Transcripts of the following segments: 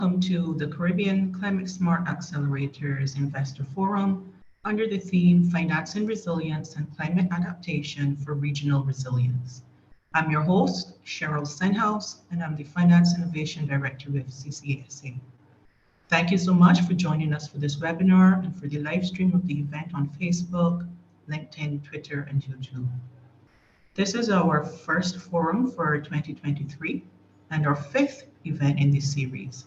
welcome to the Caribbean Climate Smart Accelerators Investor Forum under the theme Financing Resilience and Climate Adaptation for Regional Resilience. I'm your host, Cheryl Stenhouse, and I'm the Finance Innovation Director with CCSA. Thank you so much for joining us for this webinar and for the live stream of the event on Facebook, LinkedIn, Twitter, and YouTube. This is our first forum for 2023 and our fifth event in this series,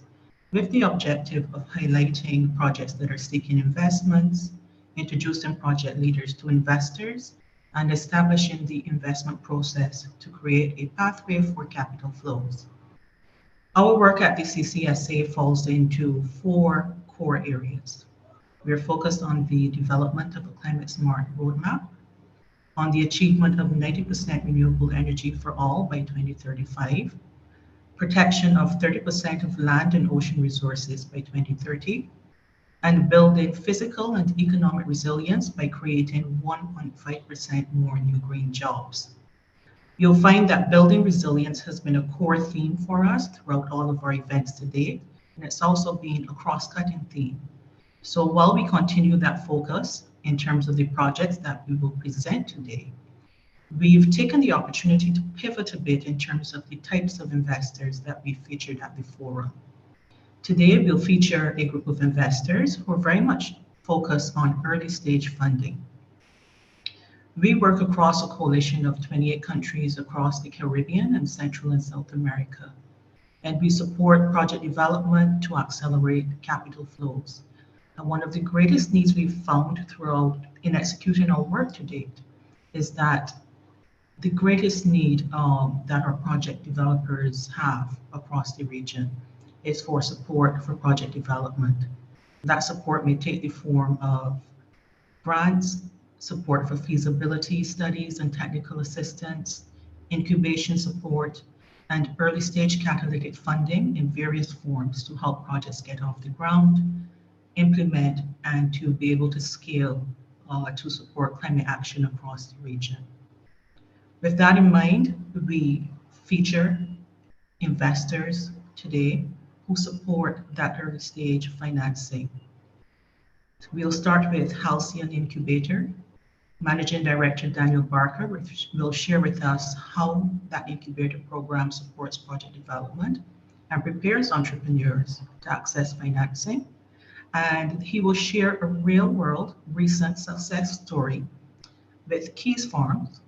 with the objective of highlighting projects that are seeking investments, introducing project leaders to investors, and establishing the investment process to create a pathway for capital flows. Our work at the CCSA falls into four core areas. We are focused on the development of a climate smart roadmap, on the achievement of 90% renewable energy for all by 2035, protection of 30% of land and ocean resources by 2030, and building physical and economic resilience by creating 1.5% more new green jobs. You'll find that building resilience has been a core theme for us throughout all of our events to date, and it's also been a cross-cutting theme. So while we continue that focus in terms of the projects that we will present today, we've taken the opportunity to pivot a bit in terms of the types of investors that we featured at the forum. Today, we'll feature a group of investors who are very much focused on early stage funding. We work across a coalition of 28 countries across the Caribbean and Central and South America, and we support project development to accelerate capital flows. And one of the greatest needs we've found throughout in executing our work to date is that the greatest need that our project developers have across the region is for support for project development. That support may take the form of grants, support for feasibility studies and technical assistance, incubation support, and early stage catalytic funding in various forms to help projects get off the ground, implement, and to be able to scale to support climate action across the region. With that in mind, we feature investors today who support that early stage financing. We'll start with Halcyon Incubator. Managing Director Daniel Barker will share with us how that incubator program supports project development and prepares entrepreneurs to access financing. And he will share a real-world recent success story with Keys Farms,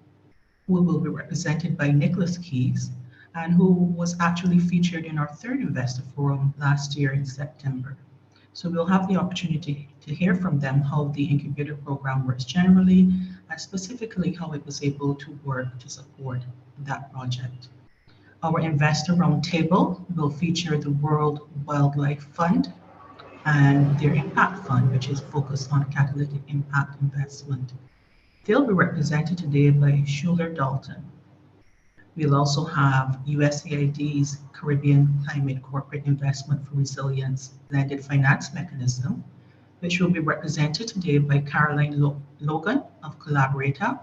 who will be represented by Nicholas Keys, and who was actually featured in our third investor forum last year in September. So we'll have the opportunity to hear from them how the incubator program works generally, and specifically how it was able to work to support that project. Our investor roundtable will feature the World Wildlife Fund and their Impact Fund, which is focused on catalytic impact investment. They'll be represented today by Schuler Dalton. We'll also have USAID's Caribbean Climate Corporate Investment for Resilience Blended Finance Mechanism, which will be represented today by Caroline Logan of Collaborata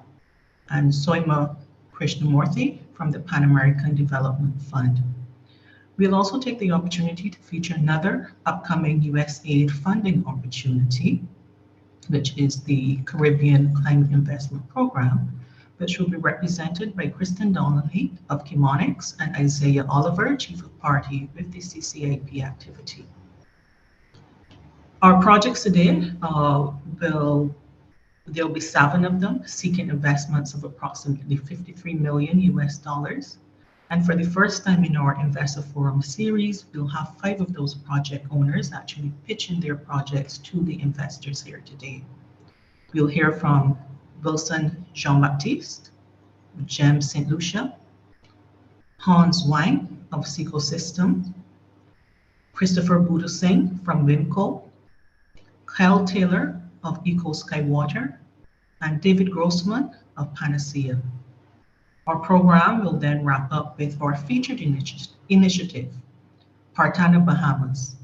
and Soima Krishnamurthy from the Pan American Development Fund. We'll also take the opportunity to feature another upcoming USAID funding opportunity, which is the Caribbean Climate Investment Program, which will be represented by Kristen Donnelly of Chemonics and Isaiah Oliver, Chief of Party with the CCIP activity. Our projects today there'll be 7 of them seeking investments of approximately $53 million US. And for the first time in our Investor Forum series, we'll have 5 of those project owners actually pitching their projects to the investors here today. We'll hear from Wilson Jean-Baptiste, Jem St. Lucia, Hans Wang of Secosystem, Christopher Budu Singh from Wimco, Kyle Taylor of Eco Skywater, and David Grossman of Panacea. Our program will then wrap up with our featured initiative, Partana Bahamas.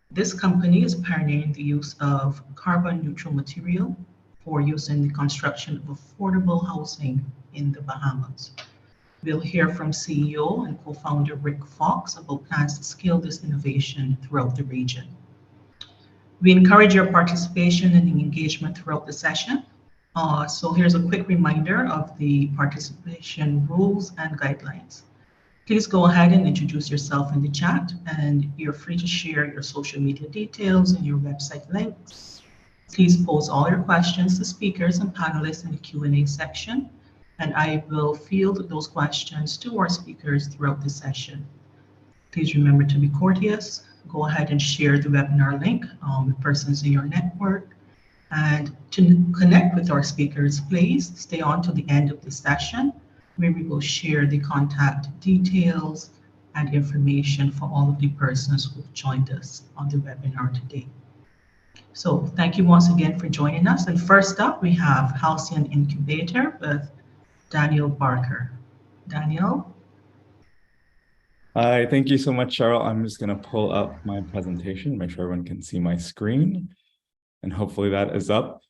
This company is pioneering the use of carbon neutral material for use in the construction of affordable housing in the Bahamas. We'll hear from CEO and co-founder Rick Fox about plans to scale this innovation throughout the region. We encourage your participation and engagement throughout the session. So here's a quick reminder of the participation rules and guidelines. Please go ahead and introduce yourself in the chat, and you're free to share your social media details and your website links. Please pose all your questions to speakers and panelists in the Q&A section, and I will field those questions to our speakers throughout the session. Please remember to be courteous. Go ahead and share the webinar link with persons in your network. And to connect with our speakers, please stay on to the end of the session, where we will share the contact details and information for all of the persons who have joined us on the webinar today. So thank you once again for joining us. And first up, we have Halcyon Incubator with Daniel Barker. Daniel? Hi, thank you so much, Cheryl. I'm just going to pull up my presentation, make sure everyone can see my screen, and hopefully that is up.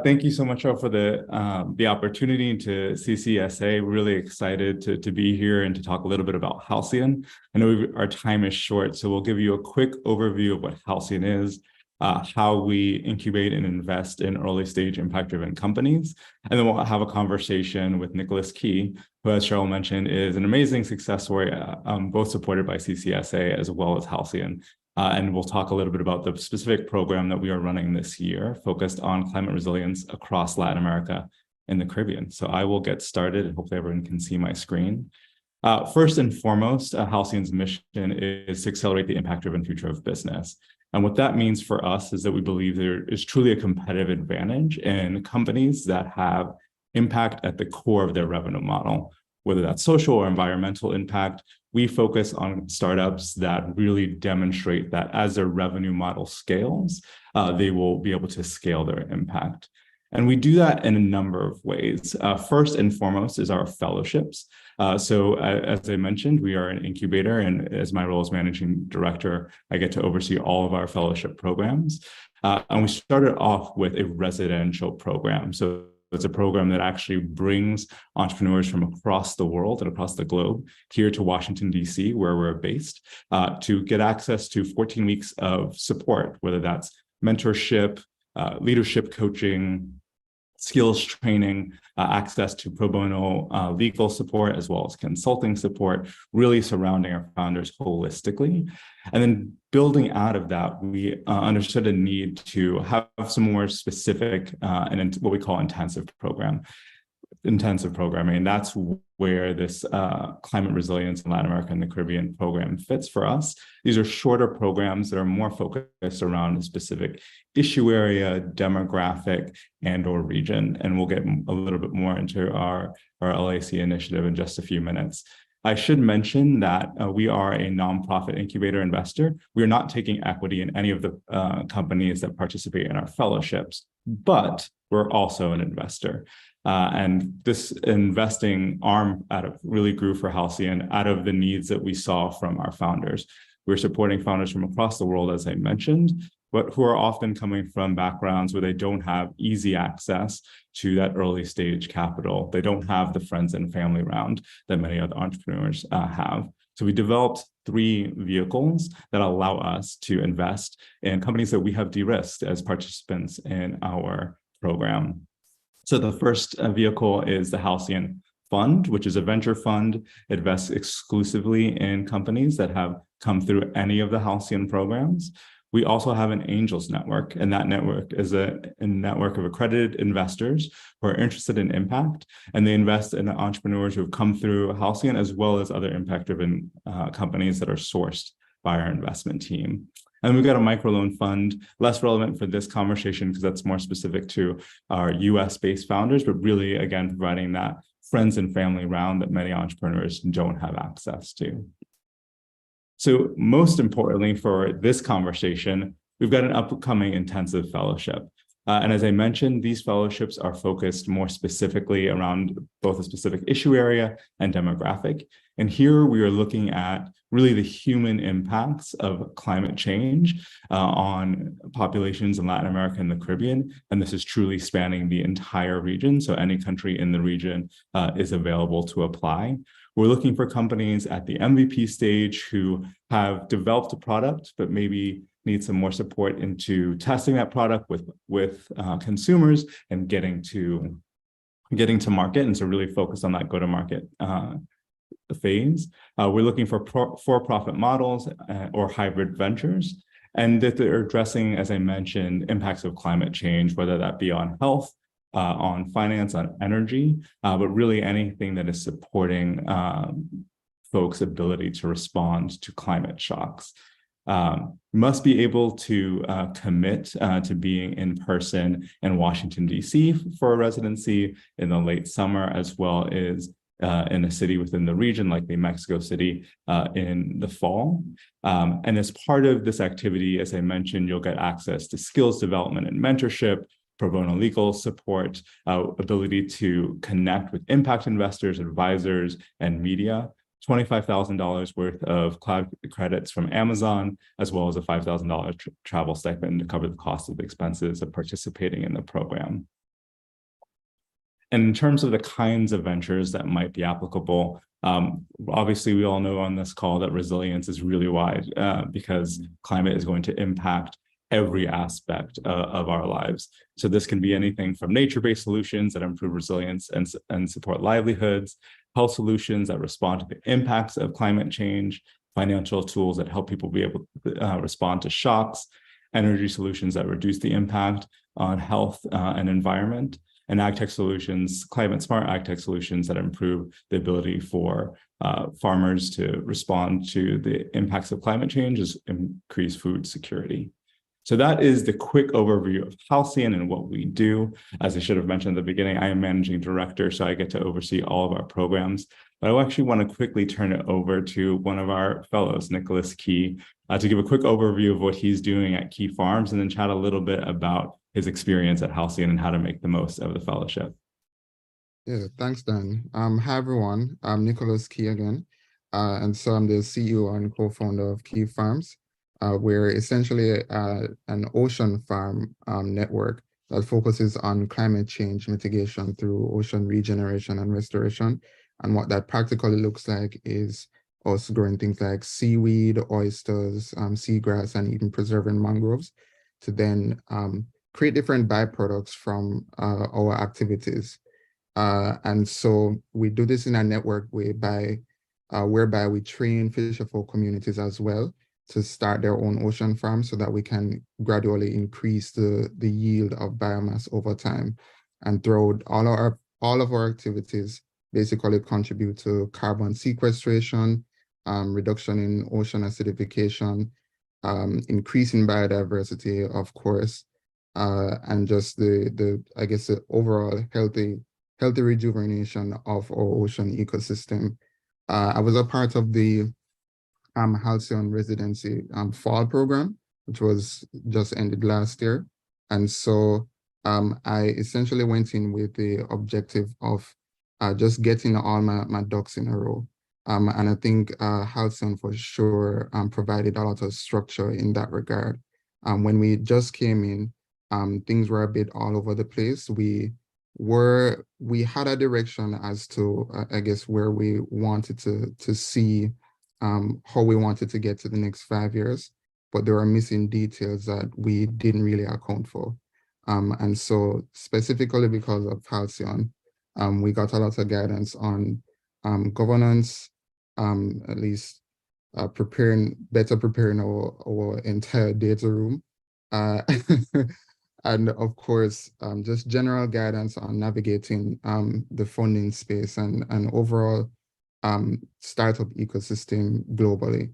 Thank you so much, Cheryl, for the opportunity to CCSA. Really excited to be here and to talk a little bit about Halcyon. I know our time is short, so we'll give you a quick overview of what Halcyon is, how we incubate and invest in early stage impact-driven companies. And then we'll have a conversation with Nicholas Key, who, as Cheryl mentioned, is an amazing success story, both supported by CCSA as well as Halcyon. And we'll talk a little bit about the specific program that we are running this year, focused on climate resilience across Latin America and the Caribbean. So I will get started, and hopefully everyone can see my screen. First and foremost, Halcyon's mission is to accelerate the impact-driven future of business. And what that means for us is that we believe there is truly a competitive advantage in companies that have impact at the core of their revenue model, whether that's social or environmental impact. We focus on startups that really demonstrate that as their revenue model scales, they will be able to scale their impact. And we do that in a number of ways. First and foremost is our fellowships. So as I mentioned, we are an incubator, and as my role as managing director, I get to oversee all of our fellowship programs. And we started off with a residential program. So it's a program that actually brings entrepreneurs from across the world and across the globe here to Washington, D.C., where we're based, to get access to 14 weeks of support, whether that's mentorship, leadership coaching, skills training, access to pro bono legal support, as well as consulting support, really surrounding our founders holistically. And then building out of that, we understood a need to have some more specific and what we call intensive programming. And that's where this climate resilience in Latin America and the Caribbean program fits for us. These are shorter programs that are more focused around a specific issue area, demographic, and or region. And we'll get a little bit more into our LAC initiative in just a few minutes. I should mention that we are a nonprofit incubator investor. We are not taking equity in any of the companies that participate in our fellowships, but we're also an investor. And this investing arm really grew for Halcyon out of the needs that we saw from our founders. We're supporting founders from across the world, as I mentioned, but who are often coming from backgrounds where they don't have easy access to that early stage capital. They don't have the friends and family around that many other entrepreneurs have. So we developed 3 vehicles that allow us to invest in companies that we have de-risked as participants in our program. So the first vehicle is the Halcyon Fund, which is a venture fund. It invests exclusively in companies that have come through any of the Halcyon programs. We also have an angels network, and that network is a network of accredited investors who are interested in impact, and they invest in entrepreneurs who have come through Halcyon, as well as other impact-driven companies that are sourced by our investment team. And we've got a microloan fund, less relevant for this conversation because that's more specific to our US-based founders, but really, again, providing that friends and family round that many entrepreneurs don't have access to. So most importantly for this conversation, we've got an upcoming intensive fellowship. And as I mentioned, these fellowships are focused more specifically around both a specific issue area and demographic. And here we are looking at really the human impacts of climate change on populations in Latin America and the Caribbean. And this is truly spanning the entire region. So any country in the region is available to apply. We're looking for companies at the MVP stage who have developed a product, but maybe need some more support into testing that product with consumers and getting to market, and so really focus on that go-to-market phase. We're looking for for-profit models or hybrid ventures, and that they're addressing, as I mentioned, impacts of climate change, whether that be on health, on finance, on energy, but really anything that is supporting folks' ability to respond to climate shocks. Must be able to commit to being in person in Washington, D.C. for a residency in the late summer, as well as in a city within the region, likely Mexico City, in the fall. And as part of this activity, as I mentioned, you'll get access to skills development and mentorship, pro bono legal support, ability to connect with impact investors, advisors, and media, $25,000 worth of cloud credits from Amazon, as well as a $5,000 travel stipend to cover the cost of the expenses of participating in the program. And in terms of the kinds of ventures that might be applicable, obviously we all know on this call that resilience is really wide because climate is going to impact every aspect of our lives. So this can be anything from nature-based solutions that improve resilience and support livelihoods, health solutions that respond to the impacts of climate change, financial tools that help people be able to respond to shocks, energy solutions that reduce the impact on health and environment, and ag tech solutions, climate smart ag tech solutions that improve the ability for farmers to respond to the impacts of climate change, as increase food security. So that is the quick overview of Halcyon and what we do. As I should have mentioned at the beginning, I am managing director, so I get to oversee all of our programs. But I actually want to quickly turn it over to one of our fellows, Nicholas Key, to give a quick overview of what he's doing at Key Farms, and then chat a little bit about his experience at Halcyon and how to make the most of the fellowship. Yeah, thanks, Dan. Hi, everyone. I'm Nicholas Key again. And so I'm the CEO and co-founder of Key Farms. We're essentially an ocean farm network that focuses on climate change mitigation through ocean regeneration and restoration. And what that practically looks like is us growing things like seaweed, oysters, seagrass, and even preserving mangroves to then create different byproducts from our activities. And so we do this in a network whereby we train fisherfolk communities as well to start their own ocean farms so that we can gradually increase the yield of biomass over time. And throughout all of our activities basically contribute to carbon sequestration, reduction in ocean acidification, increasing biodiversity, of course, and just the overall healthy rejuvenation of our ocean ecosystem. I was a part of the Halcyon residency fall program, which was just ended last year. And so I essentially went in with the objective of just getting all my ducks in a row. And I think Halcyon for sure provided a lot of structure in that regard. When we just came in, things were a bit all over the place. We had a direction as to where we wanted to see how we wanted to get to the next 5 years, but there were missing details that we didn't really account for. And so specifically because of Halcyon, we got a lot of guidance on governance, at least better preparing our entire data room. And of course, just general guidance on navigating the funding space and overall startup ecosystem globally.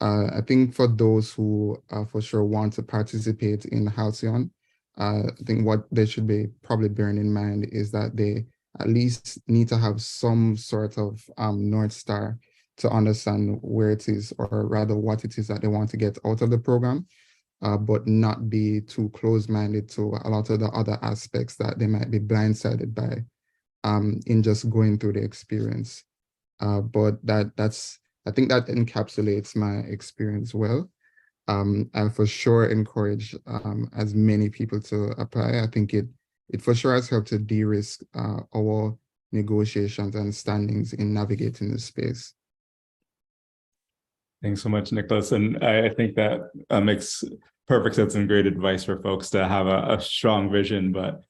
I think for those who for sure want to participate in Halcyon, I think what they should be probably bearing in mind is that they at least need to have some sort of North Star to understand where it is, or rather what it is that they want to get out of the program, but not be too close-minded to a lot of the other aspects that they might be blindsided by in just going through the experience. But I think that encapsulates my experience well. I for sure encourage as many people to apply. I think it for sure has helped to de-risk our negotiations and standings in navigating the space. Thanks so much, Nicholas. And I think that makes perfect sense and great advice for folks to have a strong vision, but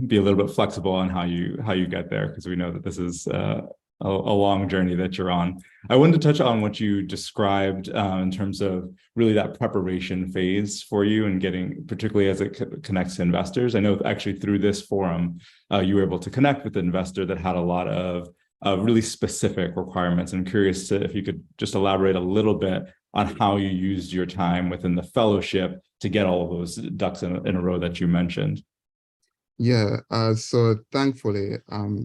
be a little bit flexible on how you get there, because we know that this is a long journey that you're on. I wanted to touch on what you described in terms of really that preparation phase for you and getting, particularly as it connects to investors. I know actually through this forum, you were able to connect with an investor that had a lot of really specific requirements. I'm curious if you could just elaborate a little bit on how you used your time within the fellowship to get all of those ducks in a row that you mentioned. Yeah, so thankfully,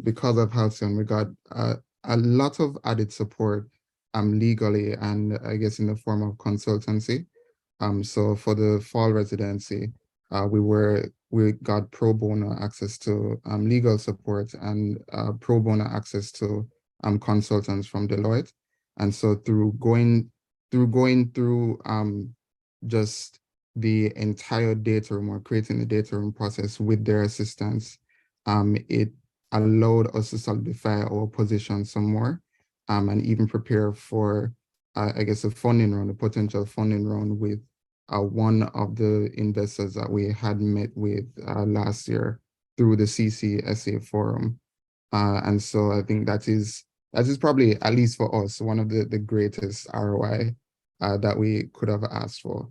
because of Halcyon, we got a lot of added support legally and I guess in the form of consultancy. So for the fall residency, we got pro bono access to legal support and pro bono access to consultants from Deloitte. And so through going through just the entire data room or creating the data room process with their assistance, it allowed us to solidify our position some more and even prepare for, I guess, a potential funding round with one of the investors that we had met with last year through the CCSA forum. And so I think that is probably, at least for us, one of the greatest ROI that we could have asked for.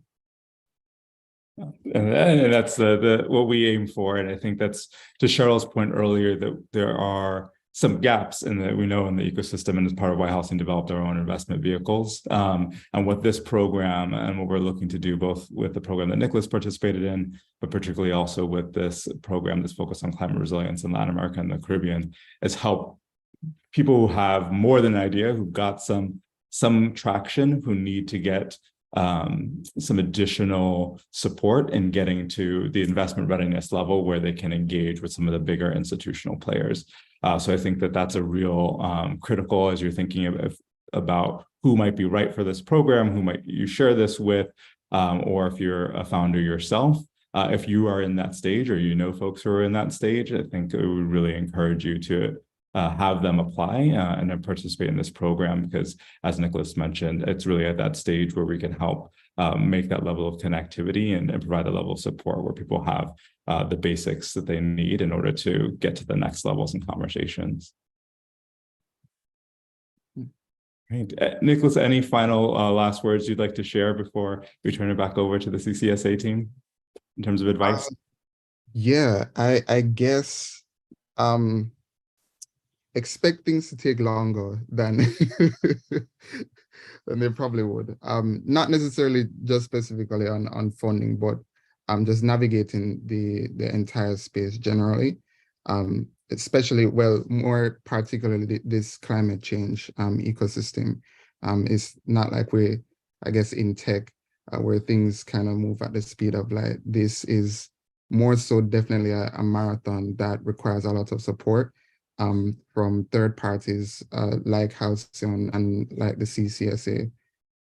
And that's what we aim for. And I think that's, to Cheryl's point earlier, that there are some gaps in that we know in the ecosystem, and as part of why Halcyon developed our own investment vehicles. And what this program and what we're looking to do, both with the program that Nicholas participated in, but particularly also with this program that's focused on climate resilience in Latin America and the Caribbean, is help people who have more than an idea, who got some traction, who need to get some additional support in getting to the investment readiness level where they can engage with some of the bigger institutional players. So I think that that's a real critical as you're thinking about who might be right for this program, who might you share this with, or if you're a founder yourself. If you are in that stage or you know folks who are in that stage, I think it would really encourage you to have them apply and then participate in this program, because as Nicholas mentioned, it's really at that stage where we can help make that level of connectivity and provide a level of support where people have the basics that they need in order to get to the next levels in conversations. Great. Nicholas, any final last words you'd like to share before we turn it back over to the CCSA team in terms of advice? Yeah, I guess expect things to take longer than than they probably would. Not necessarily just specifically on funding, but just navigating the entire space generally. Especially, well, more particularly this climate change ecosystem. It's not like we're, I guess, in tech where things kind of move at the speed of light. This is more so definitely a marathon that requires a lot of support from third parties like Halcyon and like the CCSA.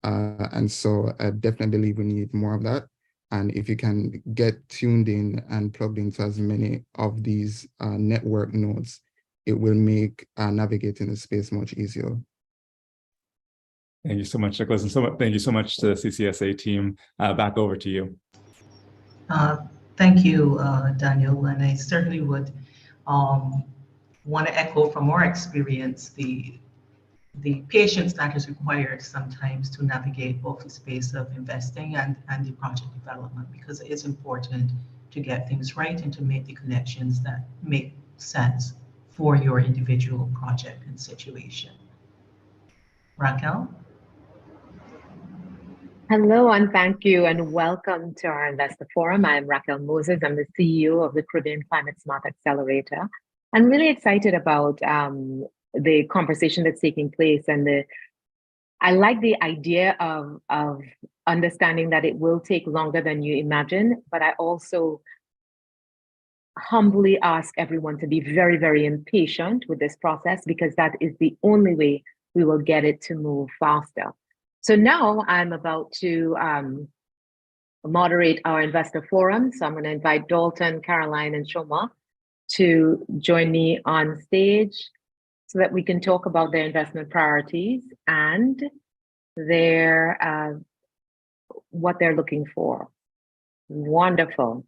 And so I definitely believe we need more of that. And if you can get tuned in and plugged into as many of these network nodes, it will make navigating the space much easier. Thank you so much, Nicholas. And thank you so much to the CCSA team. Back over to you. Thank you, Daniel. And I certainly would want to echo from our experience the patience that is required sometimes to navigate both the space of investing and the project development, because it is important to get things right and to make the connections that make sense for your individual project and situation. Raquel? Hello, and thank you, and welcome to our Investor Forum. I'm Raquel Moses. I'm the CEO of the Caribbean Climate Smart Accelerator. I'm really excited about the conversation that's taking place, and I like the idea of understanding that it will take longer than you imagine, but I also humbly ask everyone to be very, very impatient with this process, because that is the only way we will get it to move faster. So now I'm about to moderate our investor forum. So I'm going to invite Dalton, Caroline, and Shoma to join me on stage so that we can talk about their investment priorities and their what they're looking for. Wonderful.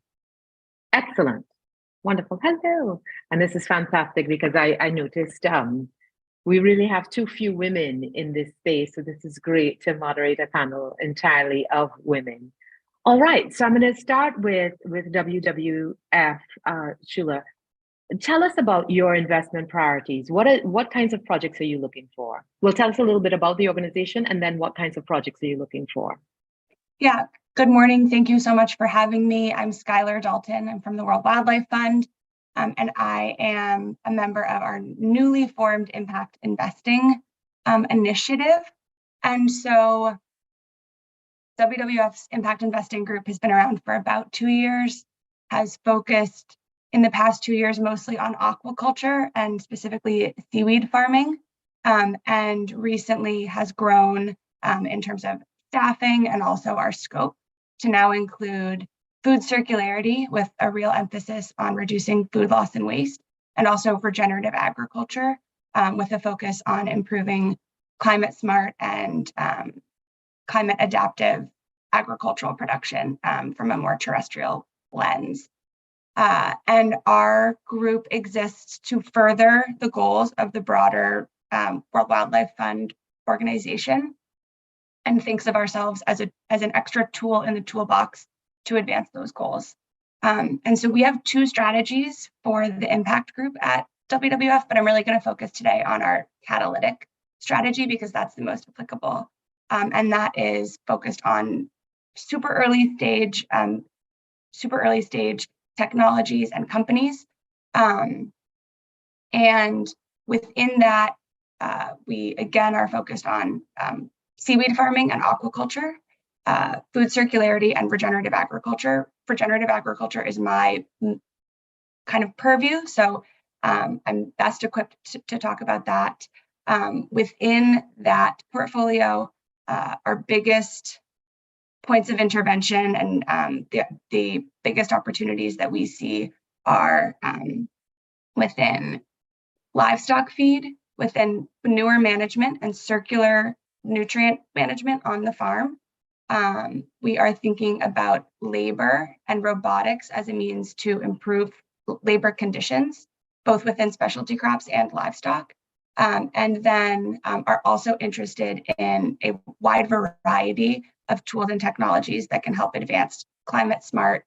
Excellent. Wonderful. Hello. And this is fantastic because I noticed we really have too few women in this space. So this is great to moderate a panel entirely of women. All right. So I'm going to start with WWF, Shula. Tell us about your investment priorities. What kinds of projects are you looking for? Well, tell us a little bit about the organization and then what kinds of projects are you looking for? Yeah, good morning. Thank you so much for having me. I'm Skylar Dalton. I'm from the World Wildlife Fund, and I am a member of our newly formed Impact Investing initiative. And so WWF's Impact Investing Group has been around for about 2 years, has focused in the past 2 years mostly on aquaculture and specifically seaweed farming, and recently has grown in terms of staffing and also our scope to now include food circularity with a real emphasis on reducing food loss and waste, and also regenerative agriculture with a focus on improving climate smart and climate adaptive agricultural production from a more terrestrial lens. And our group exists to further the goals of the broader World Wildlife Fund organization, and thinks of ourselves as an extra tool in the toolbox to advance those goals. And so we have 2 strategies for the impact group at WWF, but I'm really going to focus today on our catalytic strategy because that's the most applicable. And that is focused on super early stage technologies and companies. And within that, we again are focused on seaweed farming and aquaculture, food circularity, and regenerative agriculture. Regenerative agriculture is my kind of purview, so I'm best equipped to talk about that. Within that portfolio, our biggest points of intervention and the biggest opportunities that we see are within livestock feed, within manure management and circular nutrient management on the farm. We are thinking about labor and robotics as a means to improve labor conditions, both within specialty crops and livestock. And then are also interested in a wide variety of tools and technologies that can help advance climate smart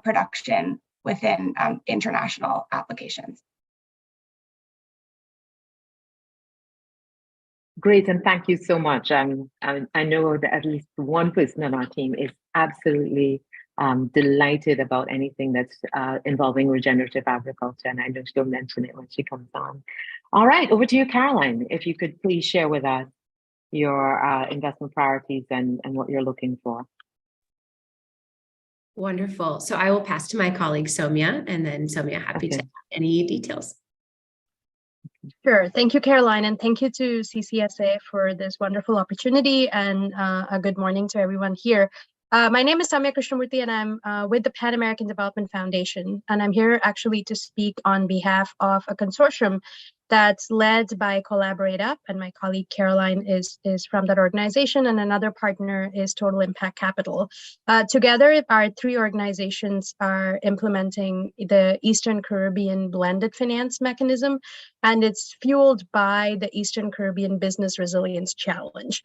production within international applications. Great, and thank you so much. I know that at least one person on our team is absolutely delighted about anything that's involving regenerative agriculture, and I know she'll mention it when she comes on. All right, over to you, Caroline. If you could please share with us your investment priorities and what you're looking for. Wonderful. So I will pass to my colleague, Soumya, and then Soumya, happy to add any details. Sure. Thank you, Caroline, and thank you to CCSA for this wonderful opportunity, and a good morning to everyone here. My name is Soumya Krishnamurthy, and I'm with the Pan American Development Foundation, and I'm here actually to speak on behalf of a consortium that's led by Collaborate Up, and my colleague Caroline is from that organization, and another partner is Total Impact Capital. Together, our 3 organizations are implementing the Eastern Caribbean Blended Finance Mechanism, and it's fueled by the Eastern Caribbean Business Resilience Challenge.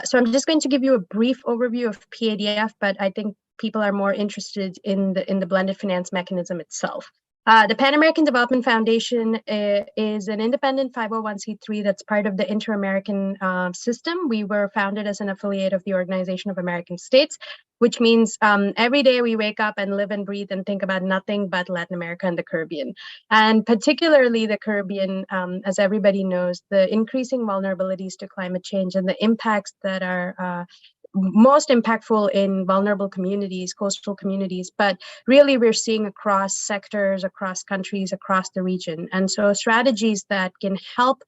So I'm just going to give you a brief overview of PADF, but I think people are more interested in the blended finance mechanism itself. The Pan American Development Foundation is an independent 501c3 that's part of the Inter-American system. We were founded as an affiliate of the Organization of American States, which means every day we wake up and live and breathe and think about nothing but Latin America and the Caribbean. And particularly the Caribbean, as everybody knows, the increasing vulnerabilities to climate change and the impacts that are most impactful in vulnerable communities, coastal communities, but really we're seeing across sectors, across countries, across the region. And so strategies that can help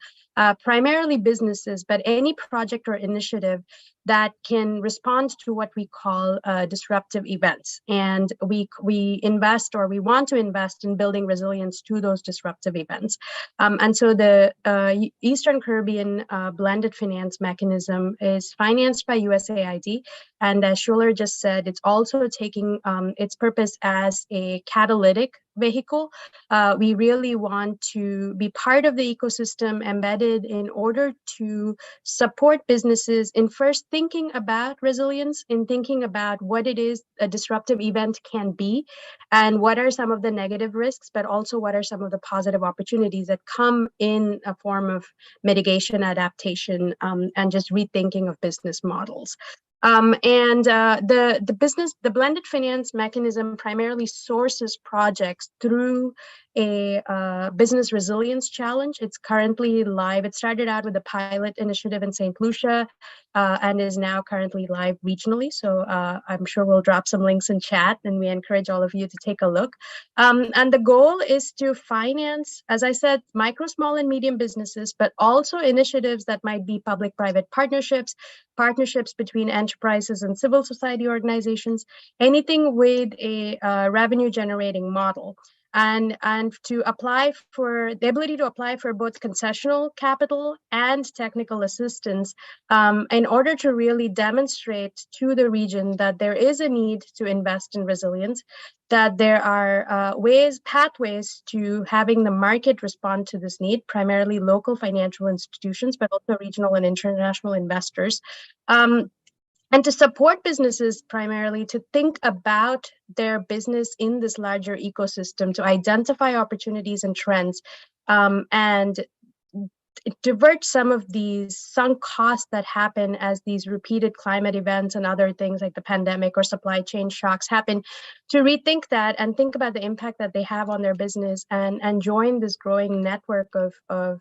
primarily businesses, but any project or initiative that can respond to what we call disruptive events. And we invest, or we want to invest in building resilience to those disruptive events. And so the Eastern Caribbean blended finance mechanism is financed by USAID. And as Schuler just said, it's also taking its purpose as a catalytic vehicle. We really want to be part of the ecosystem embedded in order to support businesses in first thinking about resilience, in thinking about what it is a disruptive event can be, and what are some of the negative risks, but also what are some of the positive opportunities that come in a form of mitigation, adaptation, and just rethinking of business models. The blended finance mechanism primarily sources projects through a business resilience challenge. It's currently live. It started out with a pilot initiative in St. Lucia and is now currently live regionally. So I'm sure we'll drop some links in chat, and we encourage all of you to take a look. And the goal is to finance, as I said, micro, small, and medium businesses, but also initiatives that might be public-private partnerships, partnerships between enterprises and civil society organizations, anything with a revenue-generating model. And to apply for the ability to apply for both concessional capital and technical assistance in order to really demonstrate to the region that there is a need to invest in resilience, that there are pathways to having the market respond to this need, primarily local financial institutions, but also regional and international investors. And to support businesses primarily to think about their business in this larger ecosystem, to identify opportunities and trends, and divert some of these sunk costs that happen as these repeated climate events and other things like the pandemic or supply chain shocks happen, to rethink that and think about the impact that they have on their business, and join this growing network of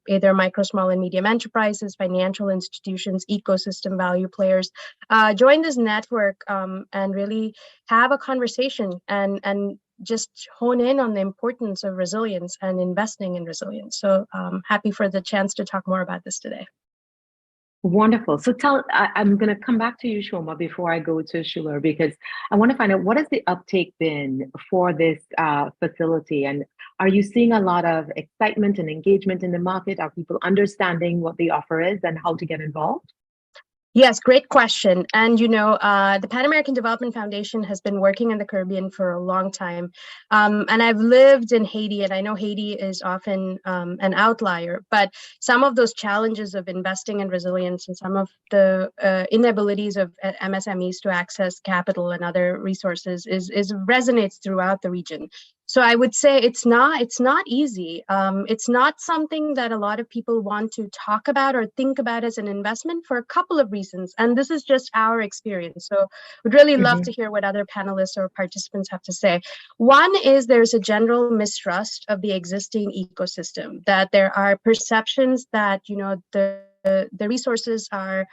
either micro, small, and medium enterprises, financial institutions, ecosystem value players. Join this network and really have a conversation and just hone in on the importance of resilience and investing in resilience. So happy for the chance to talk more about this today. Wonderful. So I'm going to come back to you, Shoma, before I go to Schuler, because I want to find out, what has the uptake been for this facility? And are you seeing a lot of excitement and engagement in the market? Are people understanding what the offer is and how to get involved? Yes, great question. And, the Pan American Development Foundation has been working in the Caribbean for a long time. And I've lived in Haiti, and I know Haiti is often an outlier, but some of those challenges of investing in resilience and some of the inabilities of MSMEs to access capital and other resources is resonates throughout the region. So I would say it's not easy. It's not something that a lot of people want to talk about or think about as an investment for a couple of reasons. And this is just our experience. So would really love to hear what other panelists or participants have to say. One is there's a general mistrust of the existing ecosystem, that there are perceptions that, the resources are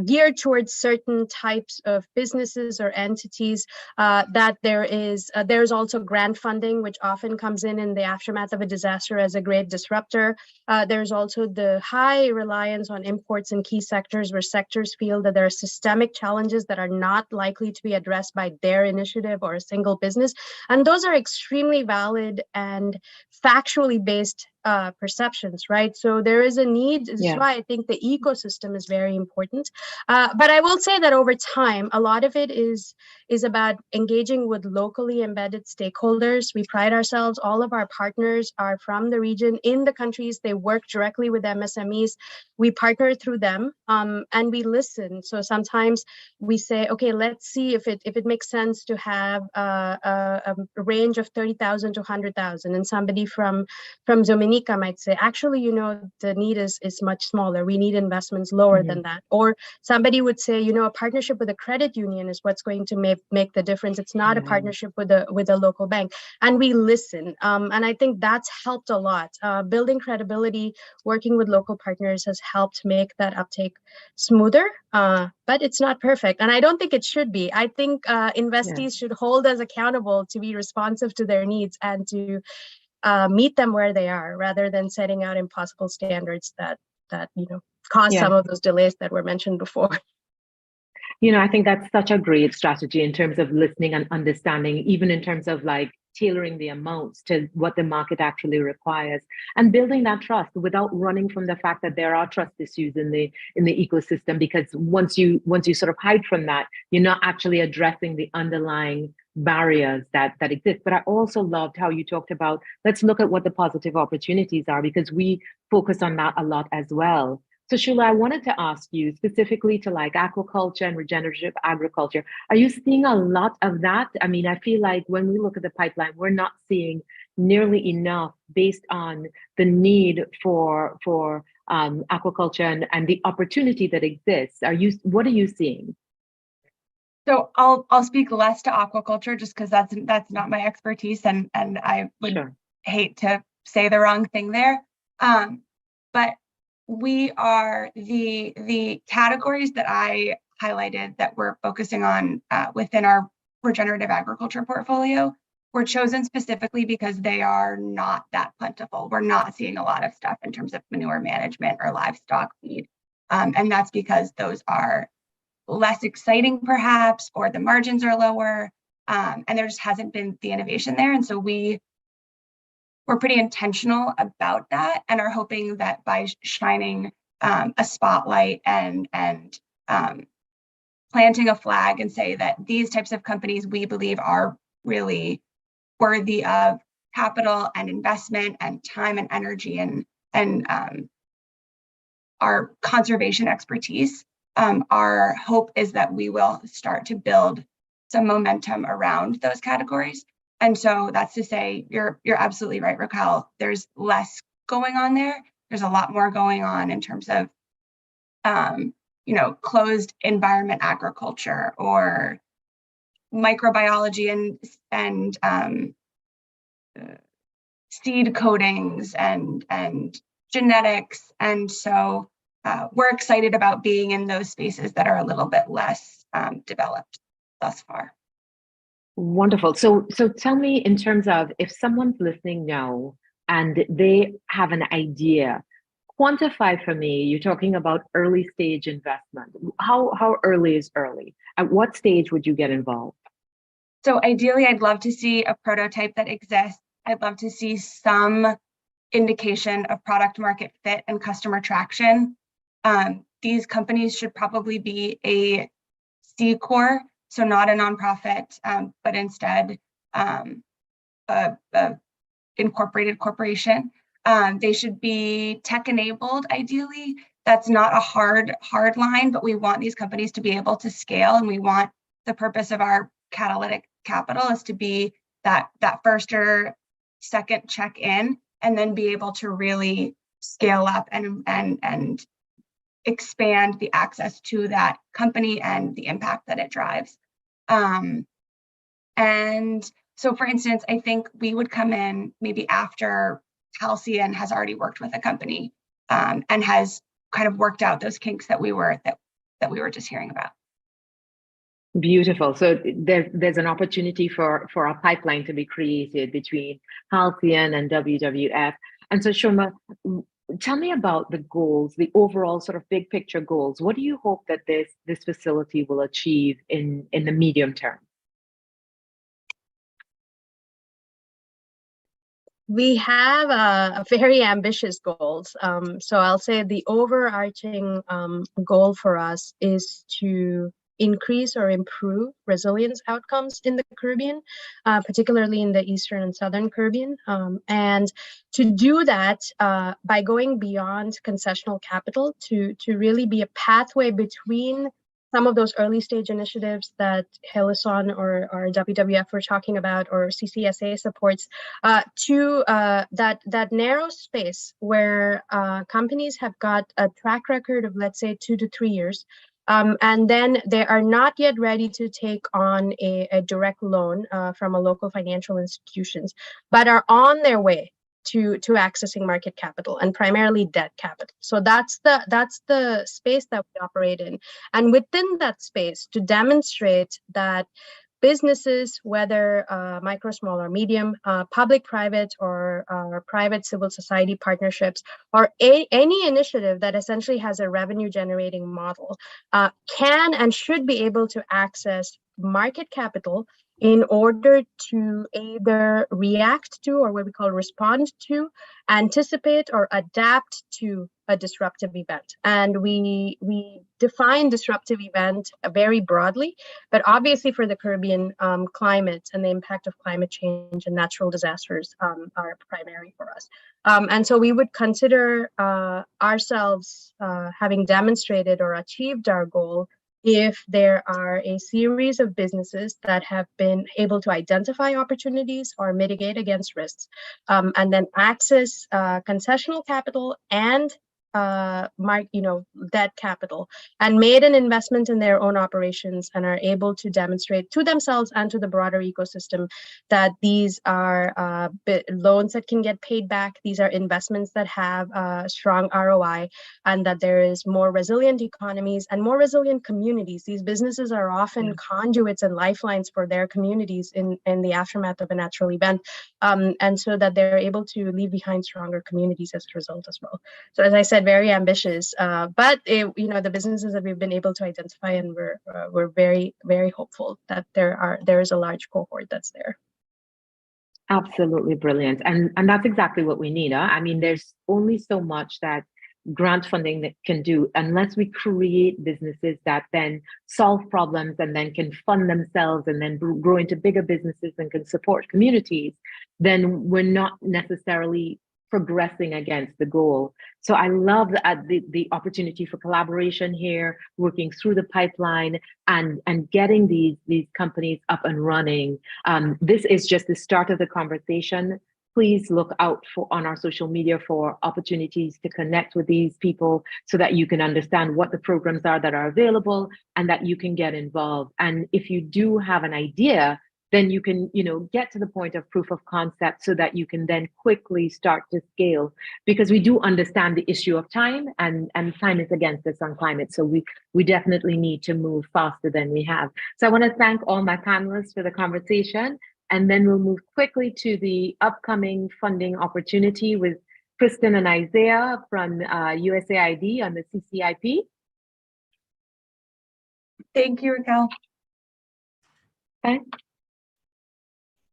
geared towards certain types of businesses or entities, that there's also grant funding, which often comes in the aftermath of a disaster as a great disruptor. There's also the high reliance on imports in key sectors, where sectors feel that there are systemic challenges that are not likely to be addressed by their initiative or a single business. And those are extremely valid and factually based perceptions, right? So there is a need. This is why I think the ecosystem is very important. But I will say that over time, a lot of it is about engaging with locally embedded stakeholders. We pride ourselves, all of our partners are from the region in the countries. They work directly with MSMEs. We partner through them and we listen. So sometimes we say, okay, let's see if it makes sense to have a range of 30,000 to 100,000. And somebody from Dominica might say, actually, the need is much smaller. We need investments lower than that. Or somebody would say, a partnership with a credit union is what's going to make the difference. It's not a partnership with a local bank. And we listen. And I think that's helped a lot. Building credibility, working with local partners has helped make that uptake smoother, but it's not perfect. And I don't think it should be. I think investees should hold us accountable to be responsive to their needs and to meet them where they are, rather than setting out impossible standards that cause some of those delays that were mentioned before. You know, I think that's such a great strategy in terms of listening and understanding, even in terms of like tailoring the amounts to what the market actually requires and building that trust without running from the fact that there are trust issues in the ecosystem, because once you sort of hide from that, you're not actually addressing the underlying barriers that exist. But I also loved how you talked about, let's look at what the positive opportunities are, because we focus on that a lot as well. So Shula, I wanted to ask you specifically to like aquaculture and regenerative agriculture. Are you seeing a lot of that? I mean, I feel like when we look at the pipeline, we're not seeing nearly enough based on the need for aquaculture and the opportunity that exists. What are you seeing? So I'll speak less to aquaculture just because that's not my expertise, and I would hate to say the wrong thing there. But we are the categories that I highlighted that we're focusing on within our regenerative agriculture portfolio were chosen specifically because they are not that plentiful. We're not seeing a lot of stuff in terms of manure management or livestock feed. And that's because those are less exciting perhaps, or the margins are lower, and there just hasn't been the innovation there. And so we're pretty intentional about that and are hoping that by shining a spotlight and planting a flag and say that these types of companies we believe are really worthy of capital and investment and time and energy and our conservation expertise, our hope is that we will start to build some momentum around those categories. And so that's to say, you're absolutely right, Raquel. There's less going on there. There's a lot more going on in terms of, closed environment agriculture or microbiology and seed coatings and genetics. And so we're excited about being in those spaces that are a little bit less developed thus far. Wonderful. So tell me, in terms of if someone's listening now and they have an idea, quantify for me, you're talking about early stage investment. How early is early? At what stage would you get involved? So ideally, I'd love to see a prototype that exists. I'd love to see some indication of product market fit and customer traction. These companies should probably be a C Corp, so not a nonprofit, but instead a incorporated corporation. They should be tech enabled, ideally. That's not a hard line, but we want these companies to be able to scale, and we want the purpose of our catalytic capital is to be that first or second check in, and then be able to really scale up and expand the access to that company and the impact that it drives. And so, for instance, I think we would come in maybe after Halcyon has already worked with a company and has kind of worked out those kinks that we were just hearing about. Beautiful. So there's an opportunity for a pipeline to be created between Halcyon and WWF. And so Shoma, tell me about the goals, the overall sort of big picture goals. What do you hope that this facility will achieve in the medium term? We have a very ambitious goals. So I'll say the overarching goal for us is to increase or improve resilience outcomes in the Caribbean, particularly in the Eastern and Southern Caribbean. And to do that by going beyond concessional capital to really be a pathway between some of those early stage initiatives that Helison or WWF were talking about, or CCSA supports, to that narrow space where companies have got a track record of, let's say, 2 to 3 years, and then they are not yet ready to take on a direct loan from a local financial institutions, but are on their way to accessing market capital and primarily debt capital. So that's the space that we operate in. And within that space, to demonstrate that businesses, whether micro, small, or medium, public, private, or private civil society partnerships, or any initiative that essentially has a revenue generating model, can and should be able to access market capital in order to either react to, or what we call respond to, anticipate, or adapt to a disruptive event. And we define disruptive event very broadly, but obviously for the Caribbean, climate and the impact of climate change and natural disasters are primary for us. And so we would consider ourselves having demonstrated or achieved our goal if there are a series of businesses that have been able to identify opportunities or mitigate against risks, and then access concessional capital and debt capital, and made an investment in their own operations and are able to demonstrate to themselves and to the broader ecosystem that these are loans that can get paid back, these are investments that have strong ROI, and that there is more resilient economies and more resilient communities. These businesses are often conduits and lifelines for their communities in the aftermath of a natural event, and so that they're able to leave behind stronger communities as a result as well. So as I said, very ambitious, but the businesses that we've been able to identify, and we're very, very hopeful that there is a large cohort that's there. Absolutely brilliant. And that's exactly what we need. I mean, there's only so much that grant funding that can do unless we create businesses that then solve problems and then can fund themselves and then grow into bigger businesses and can support communities. Then we're not necessarily progressing against the goal. So I love the opportunity for collaboration here, working through the pipeline and getting these companies up and running. This is just the start of the conversation. Please look out on our social media for opportunities to connect with these people so that you can understand what the programs are that are available and that you can get involved. And if you do have an idea, then you can, get to the point of proof of concept so that you can then quickly start to scale, because we do understand the issue of time, and time is against us on climate. So we definitely need to move faster than we have. So I want to thank all my panelists for the conversation, and then we'll move quickly to the upcoming funding opportunity with Kristen and Isaiah from USAID on the CCIP. Thank you, Raquel. Okay.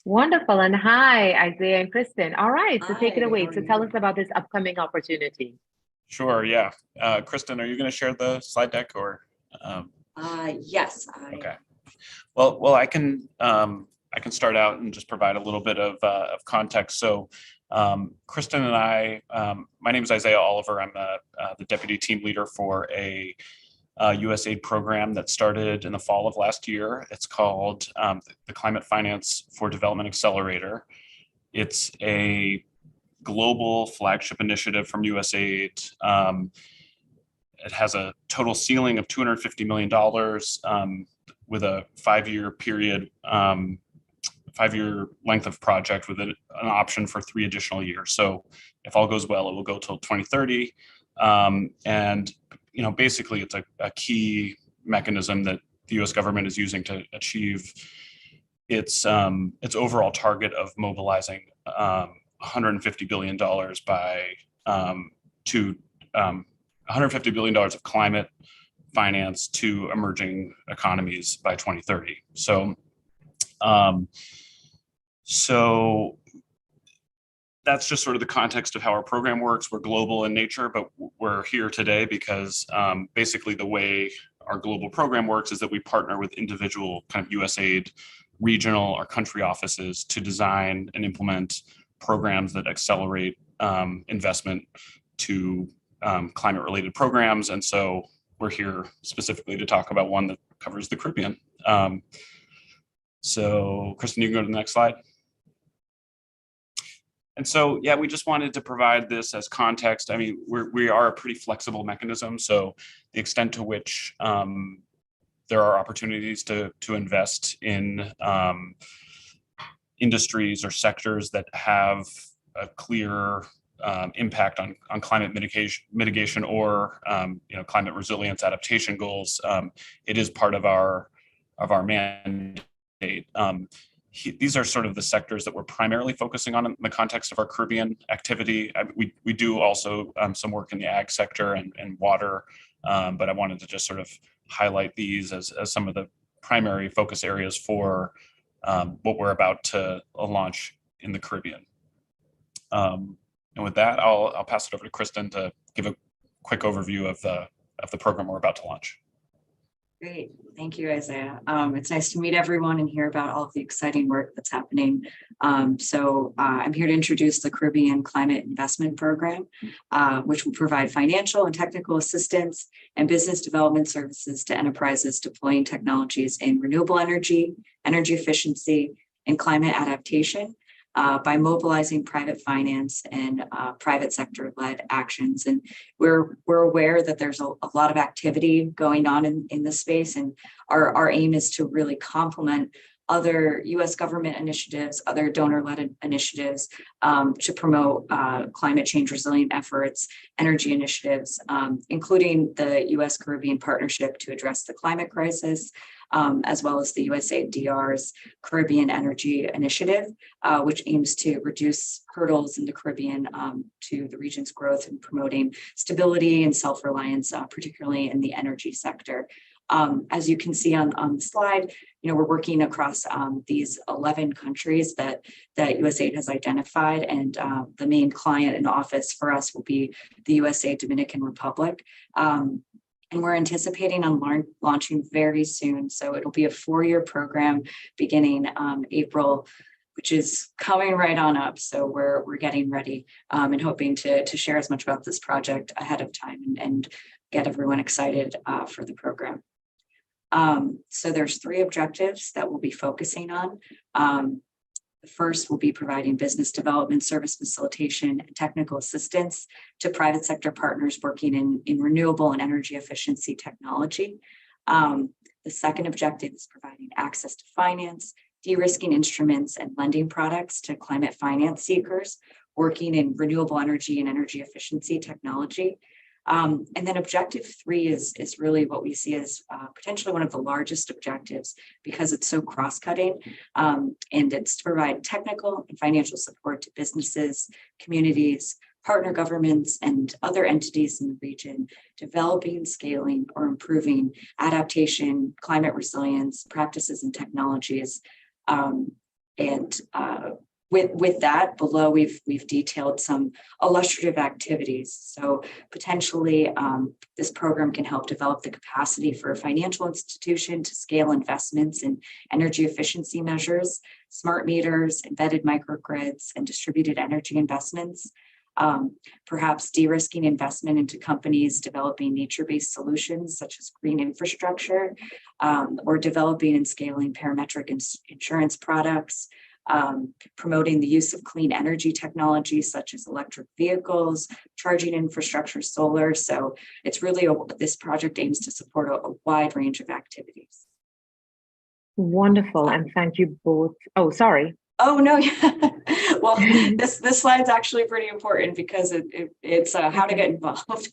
Wonderful. And hi, Isaiah and Kristen. All right, so take it away. So tell us about this upcoming opportunity. Sure, yeah. Kristen, are you going to share the slide deck or? Yes. Okay. Well, I can start out and just provide a little bit of context. So Kristen and I, my name is Isaiah Oliver. I'm the deputy team leader for a USAID program that started in the fall of last year. It's called the Climate Finance for Development Accelerator. It's a global flagship initiative from USAID. It has a total ceiling of $250 million with a 5-year period, 5-year length of project with an option for 3 additional years. So if all goes well, it will go till 2030. And basically it's a key mechanism that the U.S. government is using to achieve its overall target of mobilizing $150 billion $150 billion of climate finance to emerging economies by 2030. So that's just sort of the context of how our program works. We're global in nature, but we're here today because basically the way our global program works is that we partner with individual kind of USAID regional or country offices to design and implement programs that accelerate investment to climate-related programs. And so we're here specifically to talk about one that covers the Caribbean. So Kristen, you can go to the next slide. And so, yeah, we just wanted to provide this as context. I mean, we are a pretty flexible mechanism. So the extent to which there are opportunities to invest in industries or sectors that have a clear impact on climate mitigation or climate resilience adaptation goals, it is part of our mandate These are sort of the sectors that we're primarily focusing on in the context of our Caribbean activity. We do also some work in the ag sector and water, but I wanted to just sort of highlight these as some of the primary focus areas for what we're about to launch in the Caribbean. And with that, I'll pass it over to Kristen to give a quick overview of the program we're about to launch. Great. Thank you, Isaiah. It's nice to meet everyone and hear about all of the exciting work that's happening. I'm here to introduce the Caribbean Climate Investment Program, which will provide financial and technical assistance and business development services to enterprises deploying technologies in renewable energy, energy efficiency, and climate adaptation by mobilizing private finance and private sector-led actions. And we're aware that there's a lot of activity going on in this space, and our aim is to really complement other U.S. government initiatives, other donor-led initiatives to promote climate change resilient efforts, energy initiatives, including the U.S. Caribbean Partnership to address the climate crisis, as well as the USAID's Caribbean Energy Initiative, which aims to reduce hurdles in the Caribbean to the region's growth and promoting stability and self-reliance, particularly in the energy sector. As you can see on the slide, we're working across these 11 countries that USAID has identified, and the main client in office for us will be the USAID Dominican Republic. And we're anticipating on launching very soon. So it'll be a 4-year program beginning April, which is coming right on up. So we're getting ready and hoping to share as much about this project ahead of time and get everyone excited for the program. So there's 3 objectives that we'll be focusing on. The first will be providing business development, service facilitation, and technical assistance to private sector partners working in renewable and energy efficiency technology. The second objective is providing access to finance, de-risking instruments, and lending products to climate finance seekers working in renewable energy and energy efficiency technology. And then objective 3 is really what we see as potentially one of the largest objectives because it's so cross-cutting, and it's to provide technical and financial support to businesses, communities, partner governments, and other entities in the region, developing, scaling, or improving adaptation, climate resilience, practices, and technologies. With that, below we've detailed some illustrative activities. So potentially this program can help develop the capacity for a financial institution to scale investments in energy efficiency measures, smart meters, embedded microgrids, and distributed energy investments. Perhaps de-risking investment into companies developing nature-based solutions such as green infrastructure, or developing and scaling parametric insurance products. Promoting the use of clean energy technologies such as electric vehicles, charging infrastructure, solar. So it's really, this project aims to support a wide range of activities. Wonderful, and thank you both. Oh, sorry. Oh, no, yeah. Well, this slide's actually pretty important because it's how to get involved.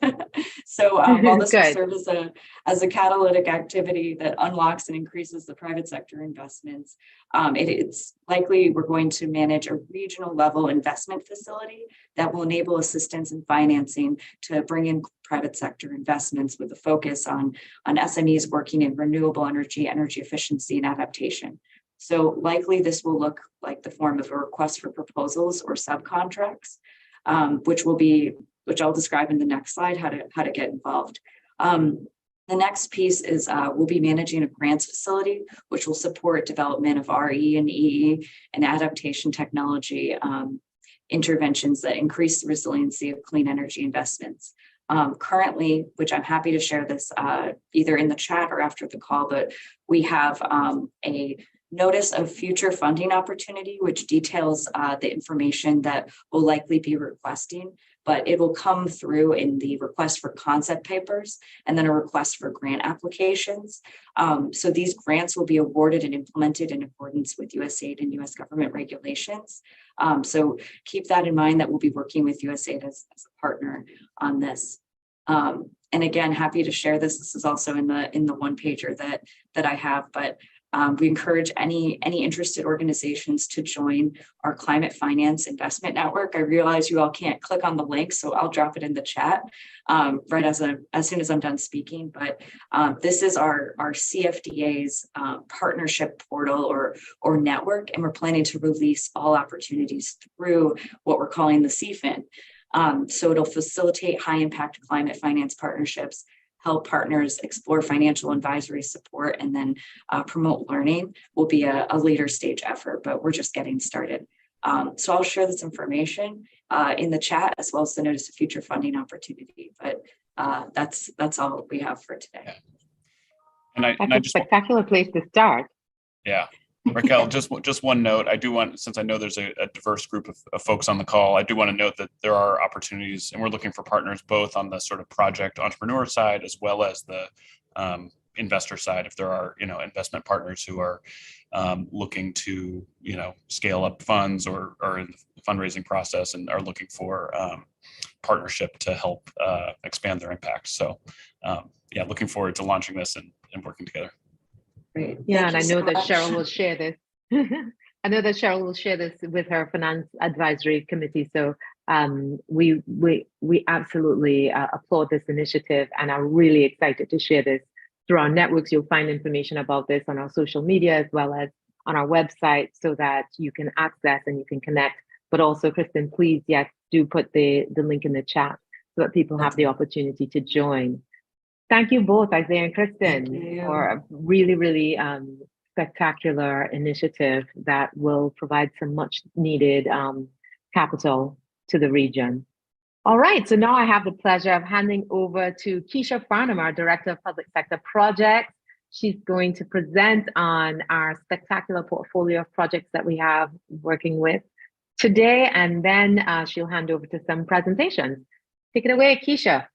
So while this will serve as a catalytic activity that unlocks and increases the private sector investments, it's likely we're going to manage a regional level investment facility that will enable assistance and financing to bring in private sector investments with a focus on SMEs working in renewable energy, energy efficiency, and adaptation. So likely this will look like the form of a request for proposals or subcontracts, which I'll describe in the next slide how to get involved. The next piece is we'll be managing a grants facility, which will support development of RE and EE and adaptation technology interventions that increase the resiliency of clean energy investments. Currently, which I'm happy to share this either in the chat or after the call, but we have a notice of future funding opportunity, which details the information that we'll likely be requesting, but it will come through in the request for concept papers and then a request for grant applications. So these grants will be awarded and implemented in accordance with USAID and US government regulations. So keep that in mind that we'll be working with USAID as a partner on this. And again, happy to share this. This is also in the one pager that I have, but We encourage any interested organizations to join our Climate Finance Investment Network. I realize you all can't click on the link, so I'll drop it in the chat right as soon as I'm done speaking. But this is our CFDA's partnership portal or network, and we're planning to release all opportunities through what we're calling the CFIN. So it'll facilitate high impact climate finance partnerships, help partners explore financial advisory support, and then promote learning will be a later stage effort, but we're just getting started. So I'll share this information in the chat as well as the notice of future funding opportunity, but that's all we have for today. That's a spectacular place to start. Yeah. Raquel, just one note. I do want, since I know there's a diverse group of folks on the call, I do want to note that there are opportunities, and we're looking for partners both on the sort of project entrepreneur side as well as the investor side. If there are, investment partners who are looking to, scale up funds or are in the fundraising process and are looking for partnership to help expand their impact. So, yeah, looking forward to launching this and working together. Great. Yeah, and I know that Cheryl will share this. I know that Cheryl will share this with her finance advisory committee. So we absolutely applaud this initiative and are really excited to share this through our networks. You'll find information about this on our social media as well as on our website so that you can access and you can connect. But also, Kristen, please, yes, do put the link in the chat so that people have the opportunity to join. Thank you both, Isaiah and Kristen, for a really, really spectacular initiative that will provide some much needed capital to the region. All right, so now I have the pleasure of handing over to Keisha Farnham, our Director of Public Sector Projects. She's going to present on our spectacular portfolio of projects that we have working with today, and then she'll hand over to some presentations. Take it away, Keisha.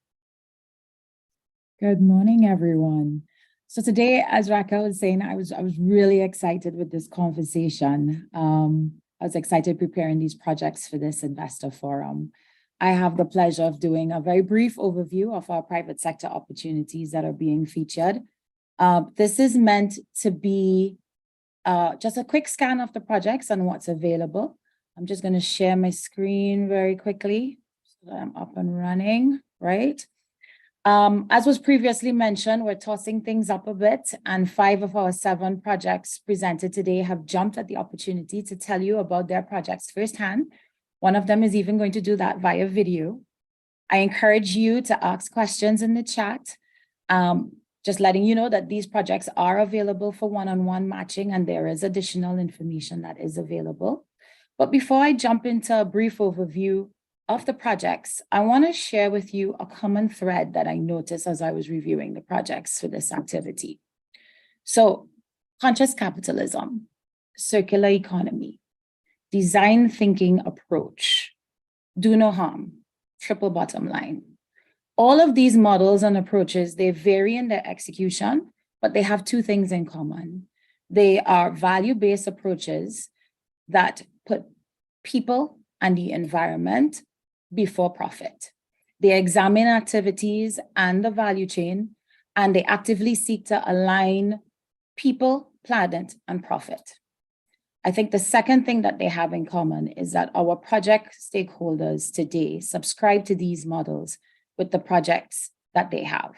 Good morning, everyone. So today, as Raquel was saying, I was really excited with this conversation. I was excited preparing these projects for this investor forum. I have the pleasure of doing a very brief overview of our private sector opportunities that are being featured. This is meant to be just a quick scan of the projects and what's available. I'm just going to share my screen very quickly so that I'm up and running, right? As was previously mentioned, we're tossing things up a bit, and 5 of our 7 projects presented today have jumped at the opportunity to tell you about their projects firsthand. One of them is even going to do that via video. I encourage you to ask questions in the chat, just letting you know that these projects are available for one-on-one matching, and there is additional information that is available. But before I jump into a brief overview of the projects, I want to share with you a common thread that I noticed as I was reviewing the projects for this activity. So, conscious capitalism, circular economy, design thinking approach, do no harm, triple bottom line. All of these models and approaches, they vary in their execution, but they have 2 things in common. They are value-based approaches that put people and the environment before profit. They examine activities and the value chain, and they actively seek to align people, planet, and profit. I think the second thing that they have in common is that our project stakeholders today subscribe to these models with the projects that they have.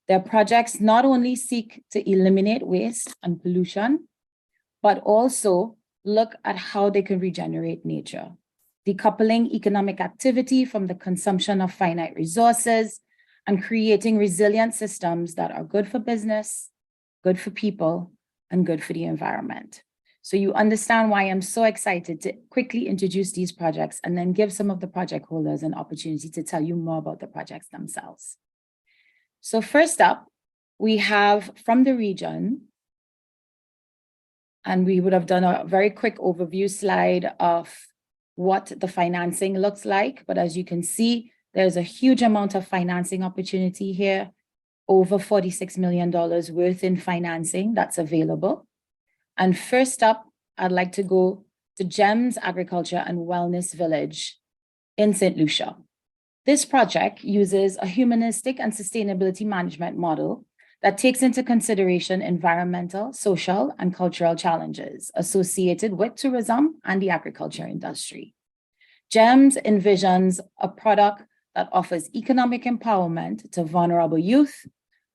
Their projects not only seek to eliminate waste and pollution, but also look at how they can regenerate nature, decoupling economic activity from the consumption of finite resources and creating resilient systems that are good for business, good for people, and good for the environment. So you understand why I'm so excited to quickly introduce these projects and then give some of the project holders an opportunity to tell you more about the projects themselves. So first up, we have from the region, and we would have done a very quick overview slide of what the financing looks like. But as you can see, there's a huge amount of financing opportunity here, over $46 million worth in financing that's available. And first up, I'd like to go to GEMS Agriculture and Wellness Village in St. Lucia. This project uses a humanistic and sustainability management model that takes into consideration environmental, social, and cultural challenges associated with tourism and the agriculture industry. GEMS envisions a product that offers economic empowerment to vulnerable youth,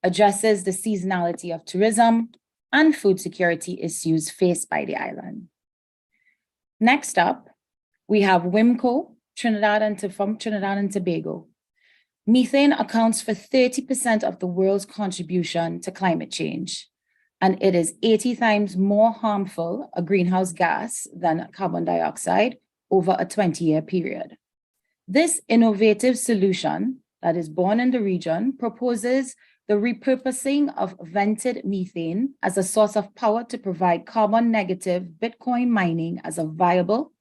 addresses the seasonality of tourism, and food security issues faced by the island. Next up, we have WIMCO, from Trinidad and Tobago. Methane accounts for 30% of the world's contribution to climate change, and it is 80 times more harmful a greenhouse gas than carbon dioxide over a 20-year period. This innovative solution that is born in the region proposes the repurposing of vented methane as a source of power to provide carbon negative Bitcoin mining as a viable,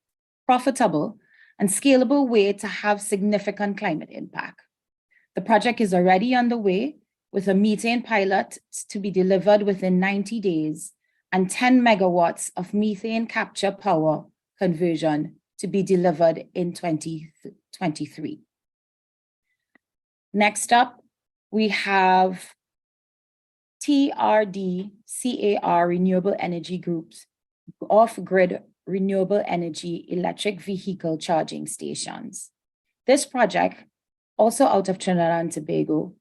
profitable, and scalable way to have significant climate impact. The project is already underway with a methane pilot to be delivered within 90 days and 10 megawatts of methane capture power conversion to be delivered in 2023. Next up, we have TRD-CAR Renewable Energy Group's off-grid renewable energy electric vehicle charging stations. This project, also out of Trinidad and Tobago,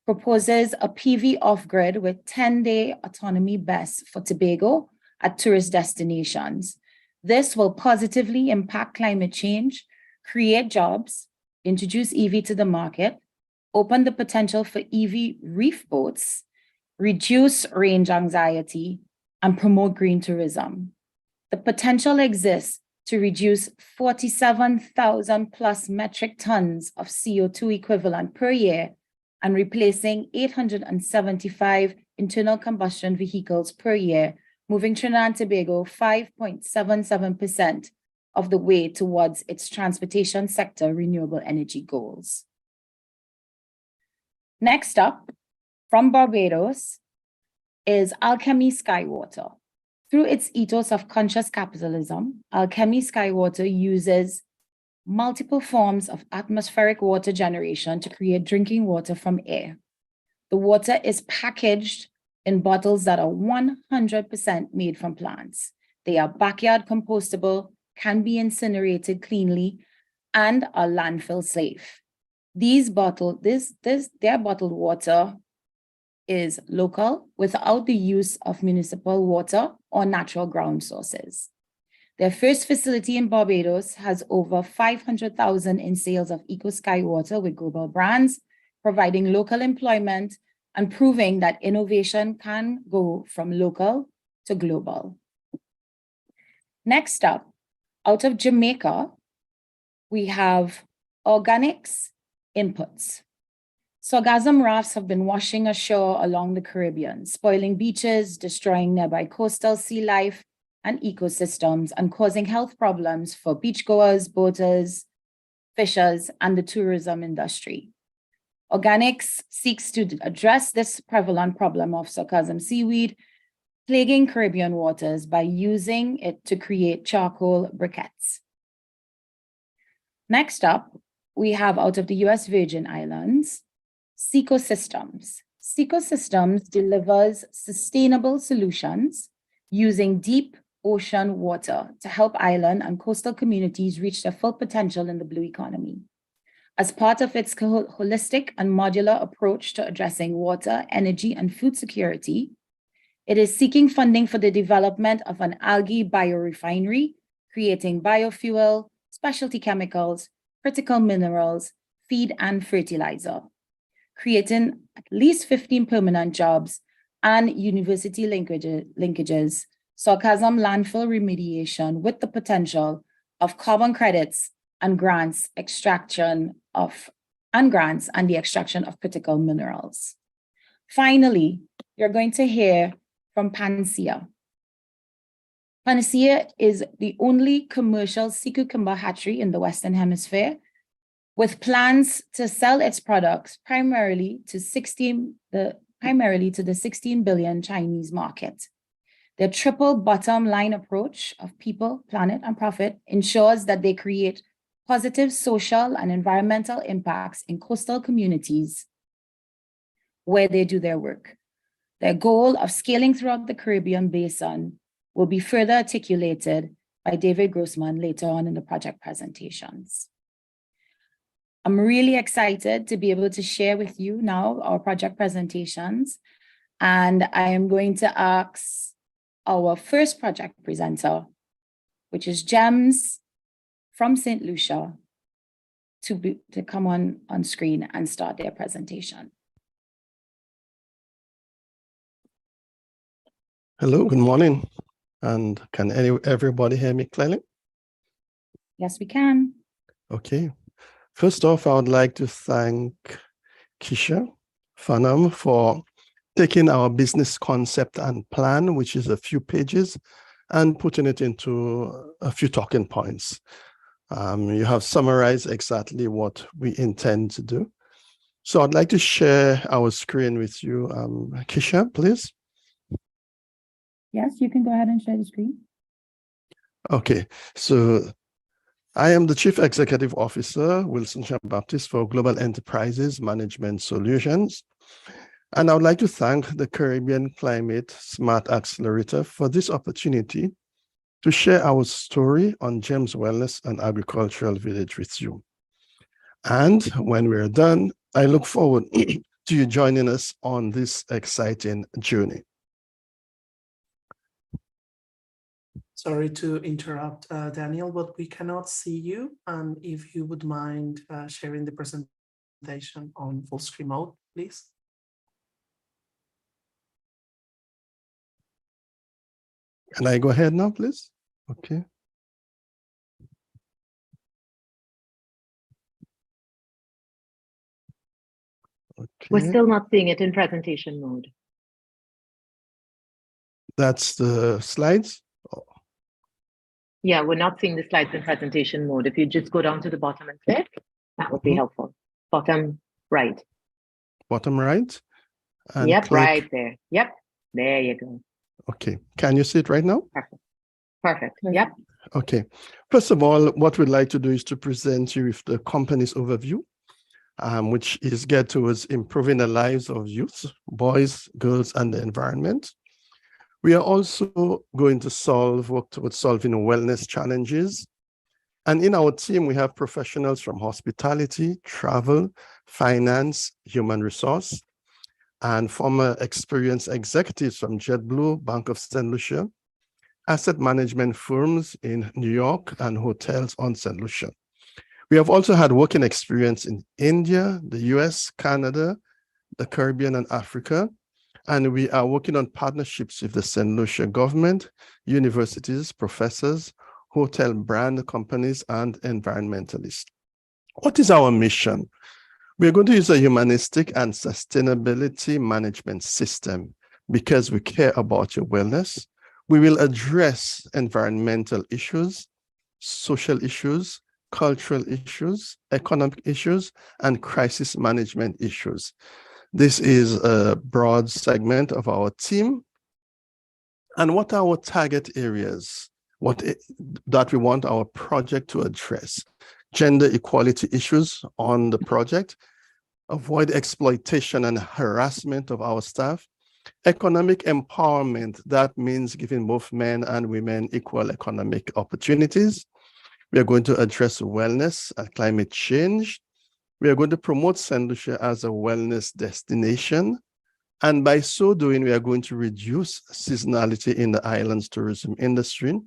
proposes a PV off-grid with 10-day autonomy BESS for Tobago at tourist destinations. This will positively impact climate change, create jobs, introduce EV to the market, open the potential for EV reef boats, reduce range anxiety, and promote green tourism. The potential exists to reduce 47,000 plus metric tons of CO2 equivalent per year and replacing 875 internal combustion vehicles per year, moving Trinidad and Tobago 5.77% of the way towards its transportation sector renewable energy goals. Next up, from Barbados, is Alchemy Skywater. Through its ethos of conscious capitalism, Alchemy Skywater uses multiple forms of atmospheric water generation to create drinking water from air. The water is packaged in bottles that are 100% made from plants. They are backyard compostable, can be incinerated cleanly, and are landfill safe. Their bottled water is local without the use of municipal water or natural ground sources. Their first facility in Barbados has over 500,000 in sales of Eco Sky water with global brands, providing local employment and proving that innovation can go from local to global. Next up, out of Jamaica, we have Organics Inputs. Sargassum rafts have been washing ashore along the Caribbean, spoiling beaches, destroying nearby coastal sea life and ecosystems, and causing health problems for beachgoers, boaters, fishers, and the tourism industry. Organics seeks to address this prevalent problem of sargassum seaweed plaguing Caribbean waters by using it to create charcoal briquettes. Next up, we have out of the US Virgin Islands, CCSA. CCSA delivers sustainable solutions using deep ocean water to help island and coastal communities reach their full potential in the blue economy. As part of its holistic and modular approach to addressing water, energy, and food security, it is seeking funding for the development of an algae biorefinery, creating biofuel, specialty chemicals, critical minerals, feed, and fertilizer, creating at least 15 permanent jobs and university linkages, sargassum landfill remediation with the potential of carbon credits and grants and the extraction of critical minerals. Finally, you're going to hear from Panacea. Panacea is the only commercial sea cucumber hatchery in the Western Hemisphere, with plans to sell its products primarily to the 16 billion Chinese market. Their triple bottom line approach of people, planet, and profit ensures that they create positive social and environmental impacts in coastal communities where they do their work. Their goal of scaling throughout the Caribbean basin will be further articulated by David Grossman later on in the project presentations. I'm really excited to be able to share with you now our project presentations, and I am going to ask our first project presenter, which is Gems from St. Lucia, to come on screen and start their presentation. Hello, good morning. And can everybody hear me clearly? Yes, we can. Okay. First off, I would like to thank Keisha Farnham for taking our business concept and plan, which is a few pages, and putting it into a few talking points. You have summarized exactly what we intend to do. So I'd like to share our screen with you. Keisha, please. Yes, you can go ahead and share the screen. Okay, so I am the Chief Executive Officer, Wilson Jean-Baptiste, for Global Enterprises Management Solutions. And I would like to thank the Caribbean Climate Smart Accelerator for this opportunity to share our story on Gems Wellness and Agricultural Village with you. And when we're done, I look forward to you joining us on this exciting journey. Sorry to interrupt, Daniel, but we cannot see you. And if you would mind sharing the presentation on full screen mode, please. Can I go ahead now, please? Okay. Okay. We're still not seeing it in presentation mode. That's the slides. Oh. Yeah, we're not seeing the slides in presentation mode. If you just go down to the bottom and click, that would be helpful. Bottom right. Bottom right. And yep, click. right there. Yep, there you go. Okay, can you see it right now? Perfect. Perfect. Yep. Okay. First of all, what we'd like to do is to present you with the company's overview, which is geared towards improving the lives of youth, boys, girls, and the environment. We are also going to work towards solving wellness challenges. And in our team, we have professionals from hospitality, travel, finance, human resource, and former experienced executives from JetBlue, Bank of St. Lucia, asset management firms in New York, and hotels on St. Lucia. We have also had working experience in India, the US, Canada, the Caribbean, and Africa. And we are working on partnerships with the St. Lucia government, universities, professors, hotel brand companies, and environmentalists. What is our mission? We're going to use a humanistic and sustainability management system because we care about your wellness. We will address environmental issues, social issues, cultural issues, economic issues, and crisis management issues. This is a broad segment of our team. And what are our target areas that we want our project to address? Gender equality issues on the project, avoid exploitation and harassment of our staff, economic empowerment, that means giving both men and women equal economic opportunities. We are going to address wellness and climate change. We are going to promote St. Lucia as a wellness destination. And by so doing, we are going to reduce seasonality in the island's tourism industry.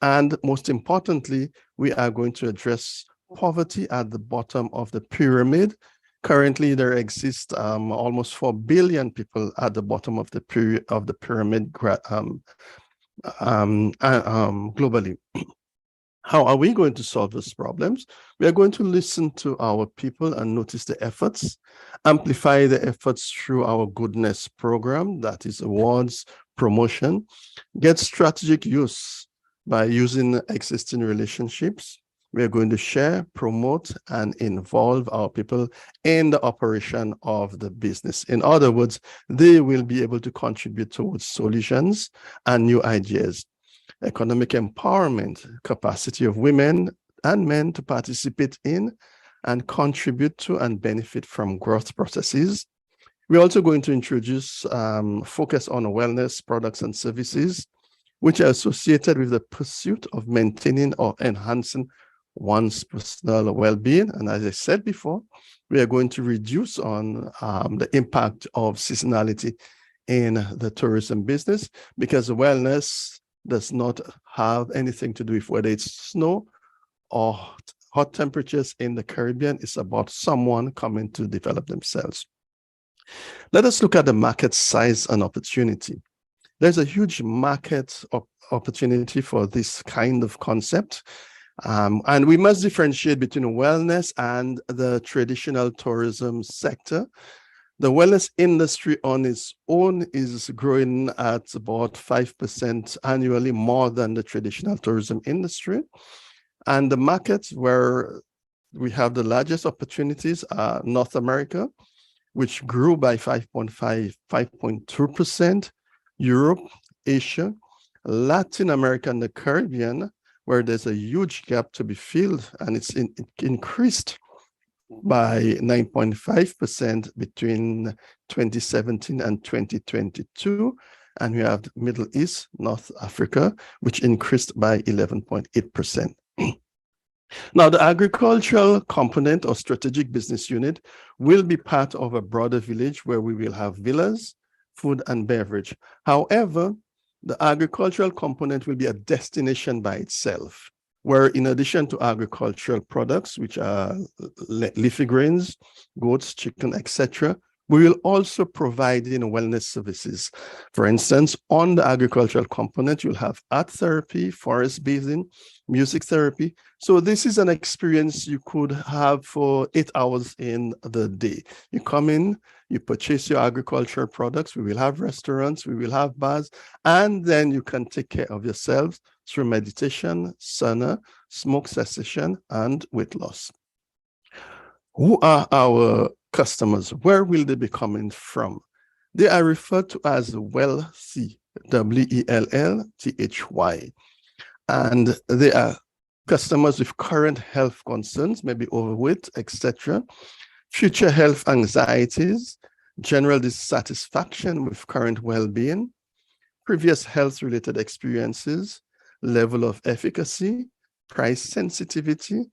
And most importantly, we are going to address poverty at the bottom of the pyramid. Currently, there exist almost 4 billion people at the bottom of the pyramid globally. How are we going to solve these problems? We are going to listen to our people and notice the efforts, amplify the efforts through our goodness program, that is awards, promotion, get strategic use by using existing relationships. We are going to share, promote, and involve our people in the operation of the business. In other words, they will be able to contribute towards solutions and new ideas. Economic empowerment, capacity of women and men to participate in and contribute to and benefit from growth processes. We're also going to introduce focus on wellness products and services, which are associated with the pursuit of maintaining or enhancing one's personal well-being. And as I said before, we are going to reduce on the impact of seasonality in the tourism business, because wellness does not have anything to do with whether it's snow or hot temperatures in the Caribbean. It's about someone coming to develop themselves. Let us look at the market size and opportunity. There's a huge market opportunity for this kind of concept. And we must differentiate between wellness and the traditional tourism sector. The wellness industry on its own is growing at about 5% annually, more than the traditional tourism industry. And the markets where we have the largest opportunities are North America, which grew by 5.2%, Europe, Asia, Latin America, and the Caribbean, where there's a huge gap to be filled, and it increased by 9.5% between 2017 and 2022. And we have the Middle East, North Africa, which increased by 11.8%. Now, the agricultural component or strategic business unit will be part of a broader village where we will have villas, food and beverage. However, the agricultural component will be a destination by itself, where in addition to agricultural products, which are leafy greens, goats, chicken, etc., we will also provide wellness services. For instance, on the agricultural component, you'll have art therapy, forest bathing, music therapy. So this is an experience you could have for 8 hours in the day. You come in, you purchase your agricultural products, we will have restaurants, we will have bars, and then you can take care of yourselves through meditation, sauna, smoke cessation, and weight loss. Who are our customers? Where will they be coming from? They are referred to as wealthy, W-E-L-L-T-H-Y. And they are customers with current health concerns, maybe overweight, etc., future health anxieties, general dissatisfaction with current well-being, previous health-related experiences, level of efficacy, price sensitivity,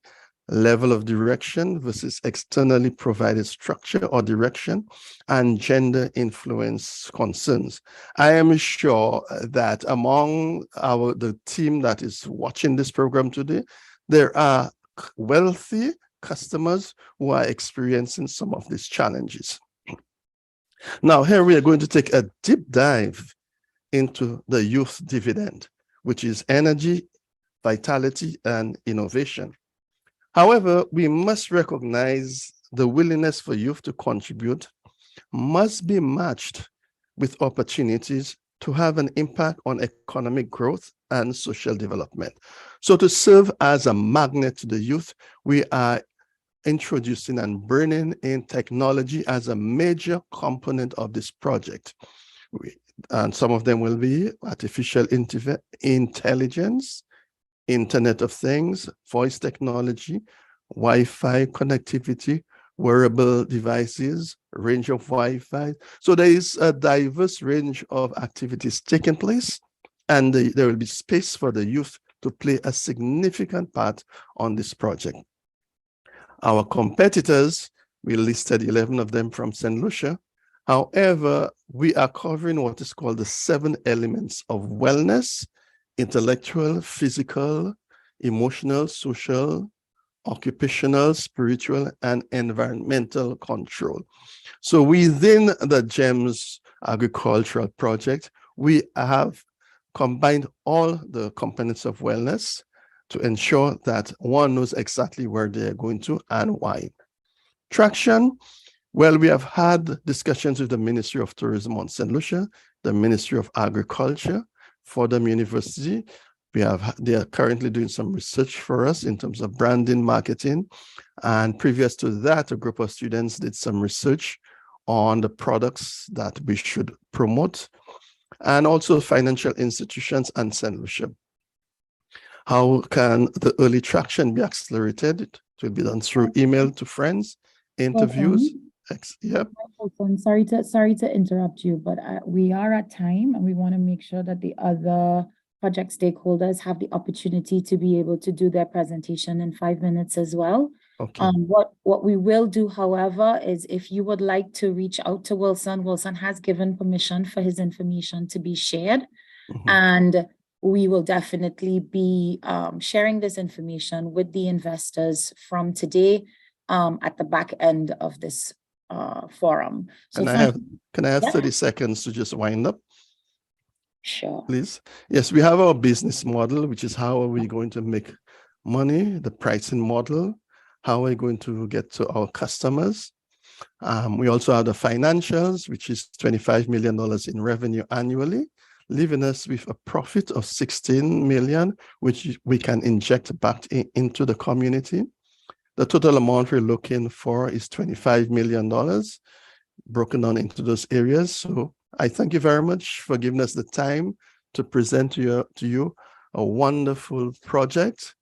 level of direction versus externally provided structure or direction, and gender influence concerns. I am sure that among the team that is watching this program today, there are wealthy customers who are experiencing some of these challenges. Now, here we are going to take a deep dive into the youth dividend, which is energy, vitality, and innovation. However, we must recognize the willingness for youth to contribute must be matched with opportunities to have an impact on economic growth and social development. So to serve as a magnet to the youth, we are introducing and bringing in technology as a major component of this project. And some of them will be artificial intelligence, Internet of Things, voice technology, Wi-Fi connectivity, wearable devices, range of Wi-Fi. So there is a diverse range of activities taking place, and there will be space for the youth to play a significant part on this project. Our competitors, we listed 11 of them from St. Lucia. However, we are covering what is called the 7 elements of wellness: intellectual, physical, emotional, social, occupational, spiritual, and environmental control. So within the GEMS agricultural project, we have combined all the components of wellness to ensure that one knows exactly where they are going to and why. Traction, well, we have had discussions with the Ministry of Tourism on St. Lucia, the Ministry of Agriculture, Fordham University. They are currently doing some research for us in terms of branding, marketing. And previous to that, a group of students did some research on the products that we should promote, and also financial institutions and St. Lucia. How can the early traction be accelerated? It will be done through email to friends, interviews, Yep. I'm sorry to interrupt you, but we are at time and we want to make sure that the other project stakeholders have the opportunity to be able to do their presentation in 5 minutes as well. Okay. What we will do, however, is if you would like to reach out to Wilson, Wilson has given permission for his information to be shared. Mhm. And we will definitely be sharing this information with the investors from today at the back end of this forum. So Can I have yeah. 30 seconds to just wind up? Sure. Please. Yes, we have our business model, which is how are we going to make money, the pricing model, how are we going to get to our customers. We also have the financials, which is $25 million in revenue annually, leaving us with a profit of 16 million, which we can inject back into the community. The total amount we're looking for is $25 million, broken down into those areas. So I thank you very much for giving us the time to present to you a wonderful project.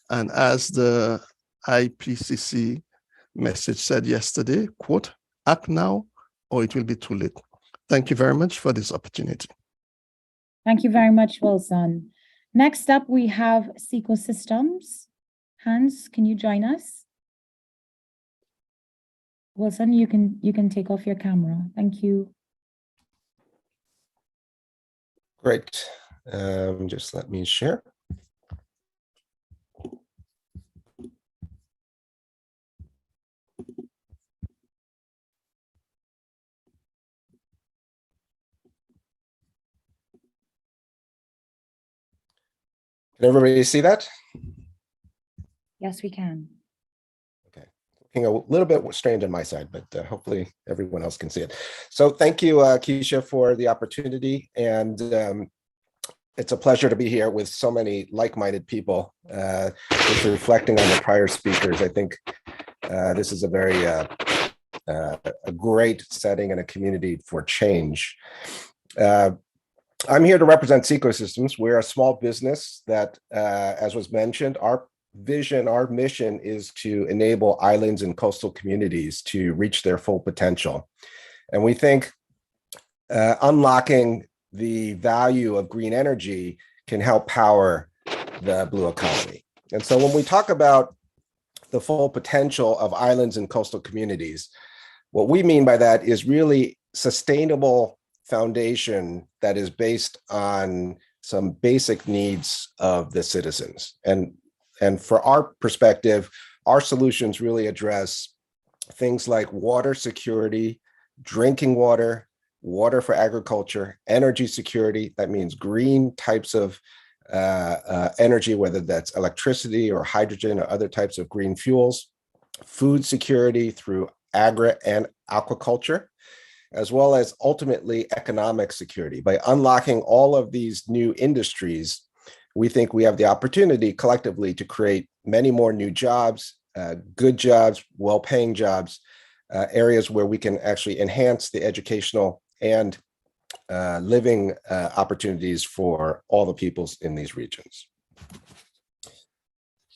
And as the IPCC message said yesterday, quote, act now or it will be too late. Thank you very much for this opportunity. Thank you very much, Wilson. Next up, we have Ecosystems. Hans, can you join us? Wilson, you can take off your camera. Thank you. Great. Just let me share. Can everybody see that? Yes, we can. Okay. Looking a little bit strange on my side, but hopefully everyone else can see it. So thank you, Keisha, for the opportunity. And it's a pleasure to be here with so many like-minded people. Just reflecting on the prior speakers, I think this is a very a great setting and a community for change. I'm here to represent Ecosystems. We're a small business that, as was mentioned, our vision, our mission is to enable islands and coastal communities to reach their full potential. And we think unlocking the value of green energy can help power the blue economy. And so when we talk about the full potential of islands and coastal communities, what we mean by that is really sustainable foundation that is based on some basic needs of the citizens. And for our perspective, our solutions really address things like water security, drinking water, water for agriculture, energy security. That means green types of energy, whether that's electricity or hydrogen or other types of green fuels, food security through agri and aquaculture, as well as ultimately economic security. By unlocking all of these new industries, we think we have the opportunity collectively to create many more new jobs, good jobs, well-paying jobs, areas where we can actually enhance the educational and living opportunities for all the peoples in these regions.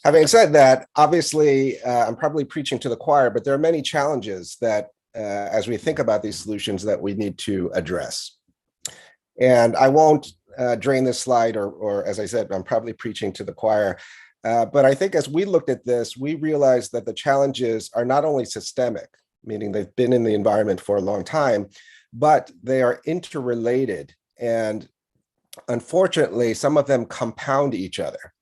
Having said that, obviously, I'm probably preaching to the choir, but there are many challenges that as we think about these solutions that we need to address. And I won't drain this slide, or as I said, I'm probably preaching to the choir. But I think as we looked at this, we realized that the challenges are not only systemic, meaning they've been in the environment for a long time, but they are interrelated. And unfortunately, some of them compound each other.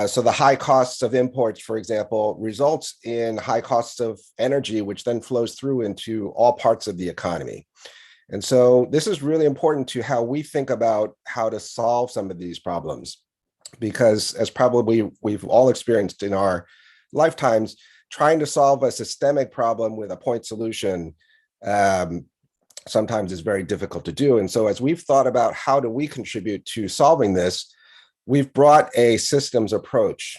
So the high costs of imports, for example, results in high costs of energy, which then flows through into all parts of the economy. And so this is really important to how we think about how to solve some of these problems, because as probably we've all experienced in our lifetimes, trying to solve a systemic problem with a point solution sometimes is very difficult to do. And so as we've thought about how do we contribute to solving this, we've brought a systems approach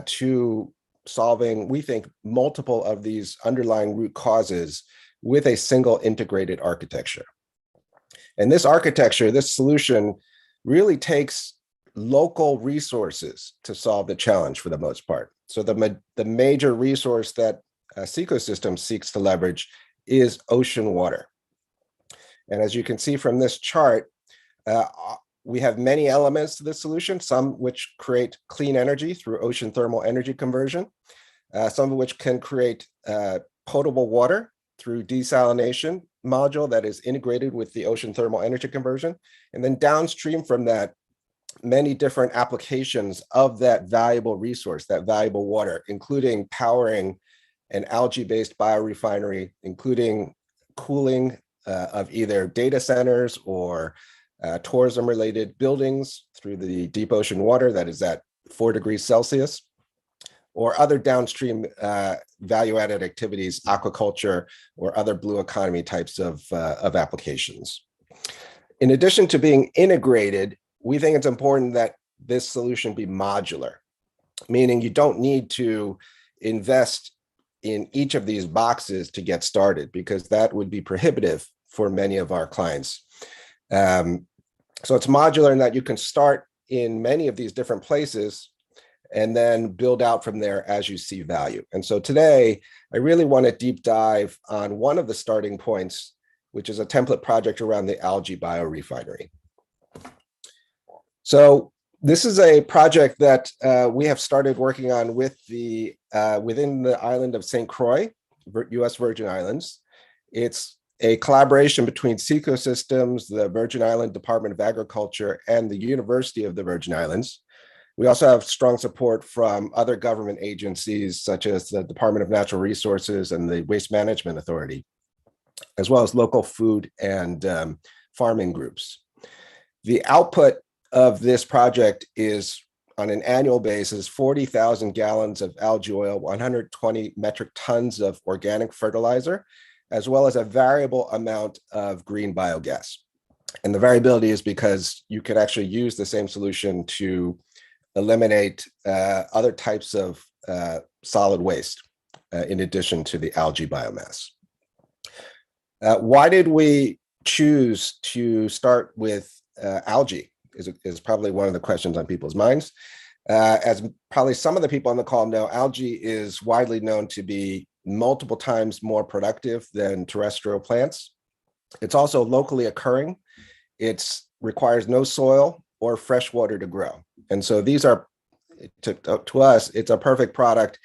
to solving, we think, multiple of these underlying root causes with a single integrated architecture. And this architecture, this solution, really takes local resources to solve the challenge for the most part. So the major resource that ecosystem seeks to leverage is ocean water. And as you can see from this chart, we have many elements to this solution, some which create clean energy through ocean thermal energy conversion, some of which can create potable water through desalination module that is integrated with the ocean thermal energy conversion. And then downstream from that, many different applications of that valuable resource, that valuable water, including powering an algae-based biorefinery, including cooling of either data centers or tourism-related buildings through the deep ocean water that is at 4 degrees Celsius, or other downstream value-added activities, aquaculture, or other blue economy types of applications. In addition to being integrated, we think it's important that this solution be modular, meaning you don't need to invest in each of these boxes to get started, because that would be prohibitive for many of our clients. So it's modular in that you can start in many of these different places and then build out from there as you see value. And so today, I really want to deep dive on one of the starting points, which is a template project around the algae biorefinery. So this is a project that we have started working on with the within the island of St. Croix, U.S. Virgin Islands. It's a collaboration between CCSA, the Virgin Island Department of Agriculture, and the University of the Virgin Islands. We also have strong support from other government agencies, such as the Department of Natural Resources and the Waste Management Authority, as well as local food and farming groups. The output of this project is, on an annual basis, 40,000 gallons of algae oil, 120 metric tons of organic fertilizer, as well as a variable amount of green biogas. And the variability is because you could actually use the same solution to eliminate other types of solid waste in addition to the algae biomass. Why did we choose to start with algae is probably one of the questions on people's minds. As probably some of the people on the call know, algae is widely known to be multiple times more productive than terrestrial plants. It's also locally occurring. It requires no soil or fresh water to grow. And so these are, to us, it's a perfect product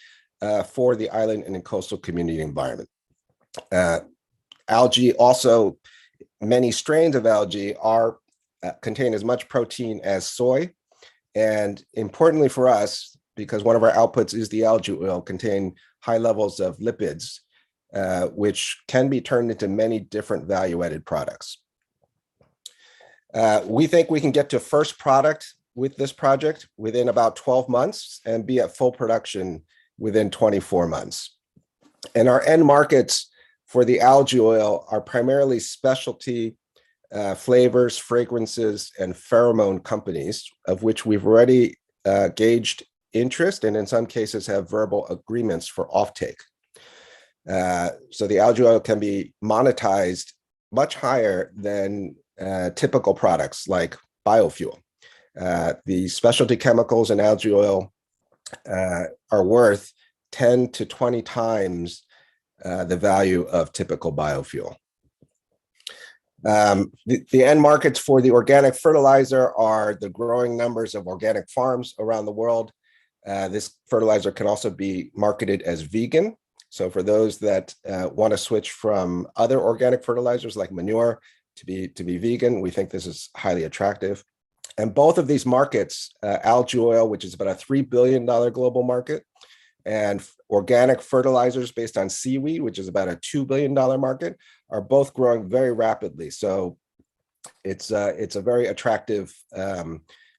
for the island and coastal community environment. Algae also, many strains of algae contain as much protein as soy. And importantly for us, because one of our outputs is the algae oil, contain high levels of lipids, which can be turned into many different value-added products. We think we can get to first product with this project within about 12 months and be at full production within 24 months. And our end markets for the algae oil are primarily specialty flavors, fragrances, and pheromone companies, of which we've already gauged interest and in some cases have verbal agreements for offtake. So the algae oil can be monetized much higher than typical products like biofuel. The specialty chemicals in algae oil are worth 10 to 20 times the value of typical biofuel. The end markets for the organic fertilizer are the growing numbers of organic farms around the world. This fertilizer can also be marketed as vegan. So for those that want to switch from other organic fertilizers like manure to be vegan, we think this is highly attractive. And both of these markets, algae oil, which is about a $3 billion global market, and organic fertilizers based on seaweed, which is about a $2 billion market, are both growing very rapidly. So it's a very attractive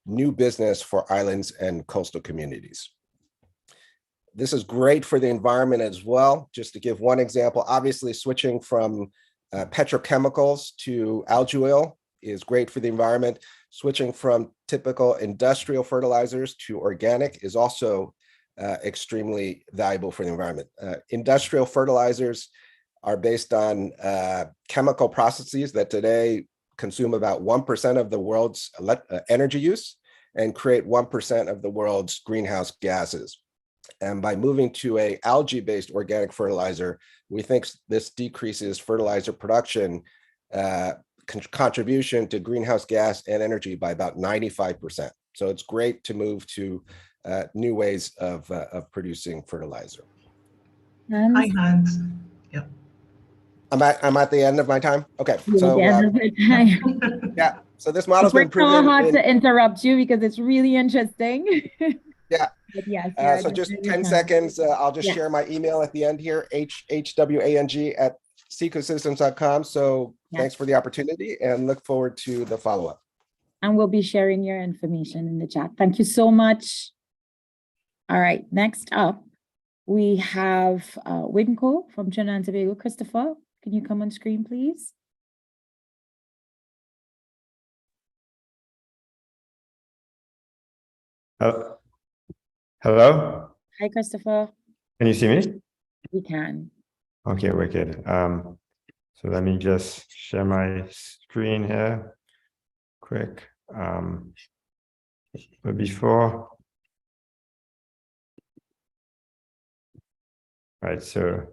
new business for islands and coastal communities. This is great for the environment as well. Just to give one example, obviously switching from petrochemicals to algae oil is great for the environment. Switching from typical industrial fertilizers to organic is also extremely valuable for the environment. Industrial fertilizers are based on chemical processes that today consume about 1% of the world's energy use and create 1% of the world's greenhouse gases. And by moving to a algae-based organic fertilizer, we think this decreases fertilizer production contribution to greenhouse gas and energy by about 95%. So it's great to move to new ways of producing fertilizer. Hi, Hans. Yep. I'm at the end of my time. Okay, so yeah, so this model's been It's proven. so hard to interrupt you because it's really interesting. Yeah. But yes, so just 10 seconds. I'll just share my email at the end here, hwang@secosystems.com. So thanks for the opportunity and look forward to the follow-up. And we'll be sharing your information in the chat. Thank you so much. All right, next up, we have Winco from Trinidad and Tobago. Christopher, can you come on screen, please? Hello? Hi, Christopher. Can you see me? We can. Okay, wicked. So let me just share my screen here quick. But before, right, so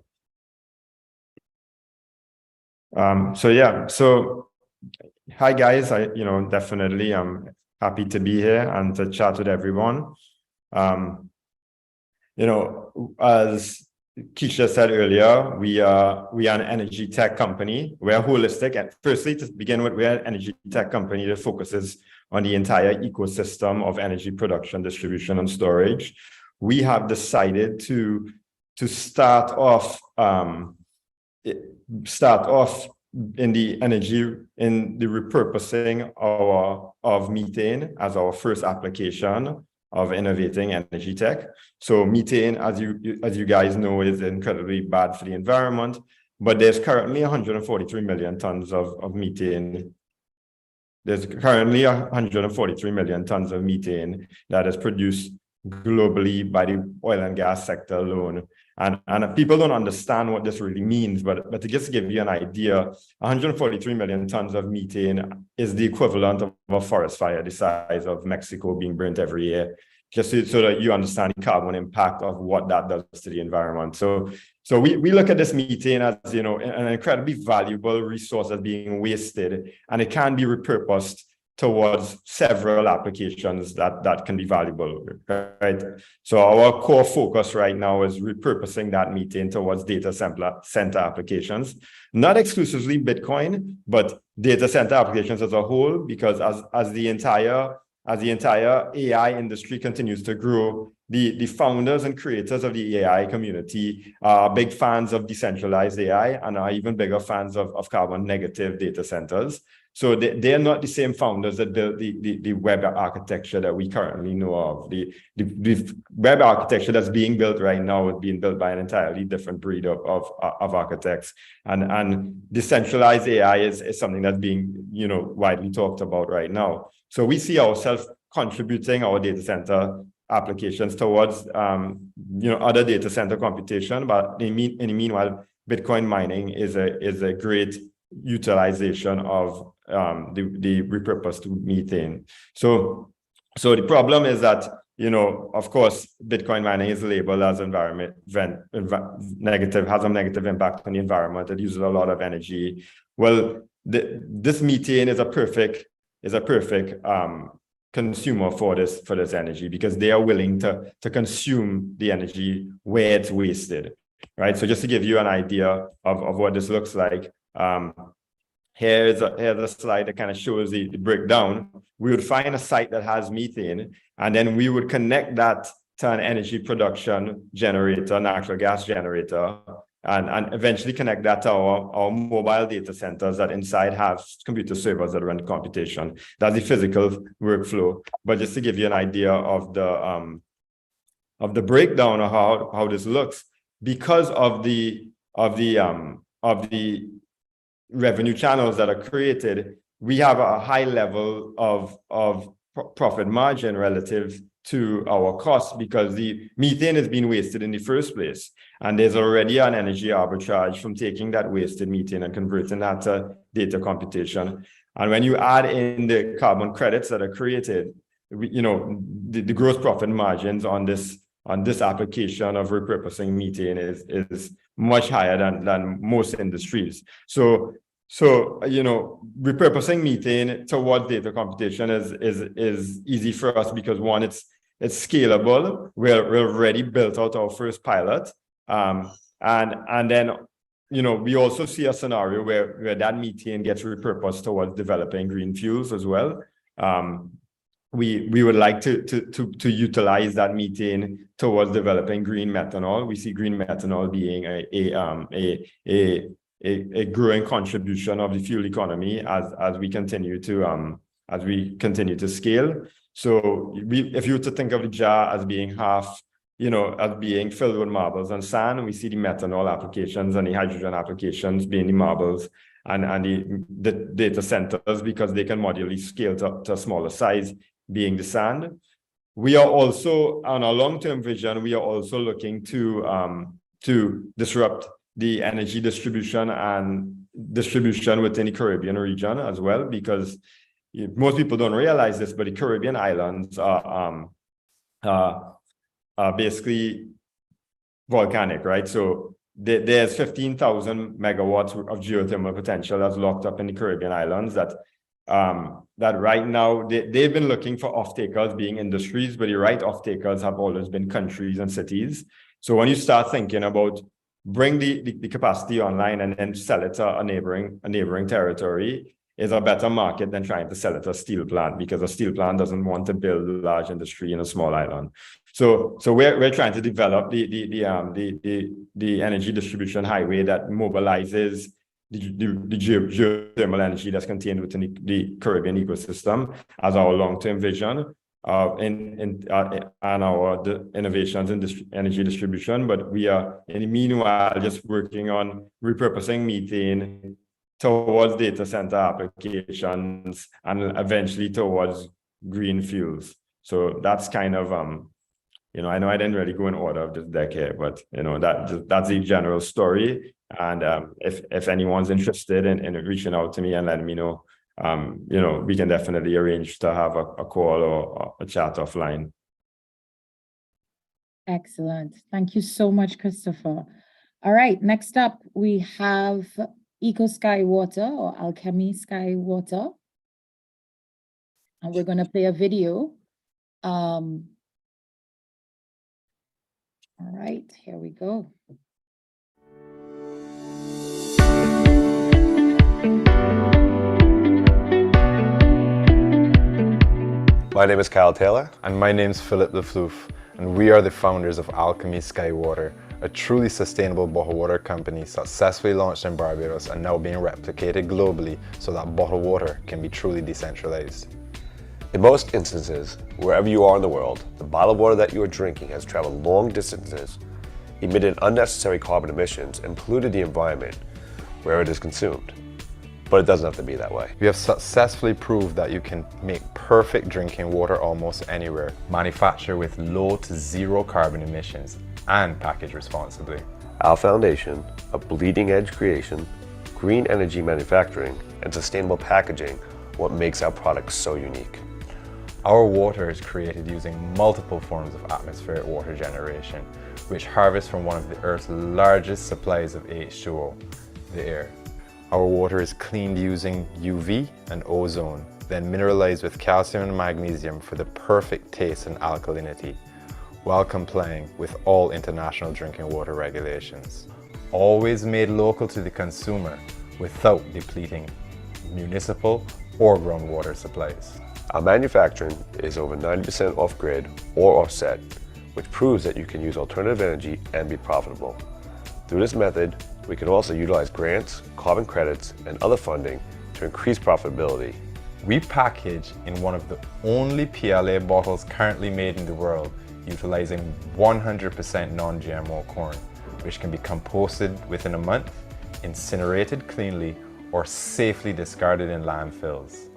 hi guys, definitely I'm happy to be here and to chat with everyone. As Keisha said earlier, we are an energy tech company. We're holistic. And firstly, to begin with, we're an energy tech company that focuses on the entire ecosystem of energy production, distribution, and storage. We have decided to start off in the repurposing of methane as our first application of innovating energy tech. So methane, as you guys know, is incredibly bad for the environment, but there's currently 143 million tons of methane. There's currently 143 million tons of methane that is produced globally by the oil and gas sector alone. And people don't understand what this really means, but to just give you an idea, 143 million tons of methane is the equivalent of a forest fire the size of Mexico being burnt every year, just so that you understand the carbon impact of what that does to the environment. So we look at this methane as, an incredibly valuable resource that's being wasted, and it can be repurposed towards several applications that can be valuable, right? So our core focus right now is repurposing that methane towards data center applications, not exclusively Bitcoin, but data center applications as a whole, because as the entire AI industry continues to grow, the founders and creators of the AI community are big fans of decentralized AI and are even bigger fans of carbon negative data centers. So they're not the same founders that built the web architecture that we currently know of. The web architecture that's being built right now is being built by an entirely different breed of architects. And decentralized AI is something that's being widely talked about right now. So we see ourselves contributing our data center applications towards other data center computation, but in the meanwhile, Bitcoin mining is a great utilization of the repurposed methane. So the problem is that, of course, Bitcoin mining is labeled as negative, has a negative impact on the environment. It uses a lot of energy. Well, this methane is a perfect consumer for this energy, because they are willing to consume the energy where it's wasted, right? So just to give you an idea of what this looks like, here's a slide that kind of shows the breakdown. We would find a site that has methane, and then we would connect that to an energy production generator, natural gas generator, and eventually connect that to our mobile data centers that inside have computer servers that run computation. That's the physical workflow. But just to give you an idea of the breakdown of how this looks, because of the revenue channels that are created, we have a high level of profit margin relative to our costs, because the methane is being wasted in the first place. And there's already an energy arbitrage from taking that wasted methane and converting that to data computation. And when you add in the carbon credits that are created, the gross profit margins on this on this application of repurposing methane is much higher than most industries. So repurposing methane towards data computation is easy for us because one, it's scalable. We're already built out our first pilot, and then we also see a scenario where that methane gets repurposed towards developing green fuels as well. We would like to utilize that methane towards developing green methanol. We see green methanol being a growing contribution of the fuel economy as we continue to scale. So if you were to think of the jar as being half, as being filled with marbles and sand, we see the methanol applications and the hydrogen applications being the marbles and the data centers, because they can modularly scale to a smaller size, being the sand. We are also, on our long-term vision, we are also looking to disrupt the energy distribution within the Caribbean region as well, because most people don't realize this, but the Caribbean islands are basically volcanic, right? So there's 15,000 megawatts of geothermal potential that's locked up in the Caribbean islands that right now they've been looking for off-takers being industries, but the right off-takers have always been countries and cities. So when you start thinking about bring the capacity online and then sell it to a neighboring territory, is a better market than trying to sell it to a steel plant, because a steel plant doesn't want to build a large industry in a small island. So we're trying to develop the energy distribution highway that mobilizes the geothermal energy that's contained within the Caribbean ecosystem as our long-term vision and our innovations in energy distribution. But we are, in the meanwhile, just working on repurposing methane towards data center applications and eventually towards green fuels. So that's kind of, I know I didn't really go in order of this deck here, but that's the general story. And if anyone's interested in reaching out to me and letting me know, we can definitely arrange to have a call or a chat offline. Excellent. Thank you so much, Christopher. All right, next up, we have Eco Sky Water, or Alchemy Sky Water. And we're going to play a video. All right, here we go. My name is Kyle Taylor. And my name is Philip Leflouf. And we are the founders of Alchemy Sky Water, a truly sustainable bottled water company successfully launched in Barbados and now being replicated globally so that bottled water can be truly decentralized. In most instances, wherever you are in the world, the bottled water that you are drinking has traveled long distances, emitted unnecessary carbon emissions, and polluted the environment where it is consumed. But it doesn't have to be that way. We have successfully proved that you can make perfect drinking water almost anywhere, manufacture with low to zero carbon emissions, and package responsibly. Our foundation of bleeding edge creation, green energy manufacturing, and sustainable packaging, what makes our products so unique. Our water is created using multiple forms of atmospheric water generation, which harvest from one of the Earth's largest supplies of H2O, the air. Our water is cleaned using UV and ozone, then mineralized with calcium and magnesium for the perfect taste and alkalinity, while complying with all international drinking water regulations. Always made local to the consumer without depleting municipal or groundwater supplies. Our manufacturing is over 90% off-grid or offset, which proves that you can use alternative energy and be profitable. Through this method, we can also utilize grants, carbon credits, and other funding to increase profitability. We package in one of the only PLA bottles currently made in the world, utilizing 100% non-GMO corn, which can be composted within a month, incinerated cleanly, or safely discarded in landfills.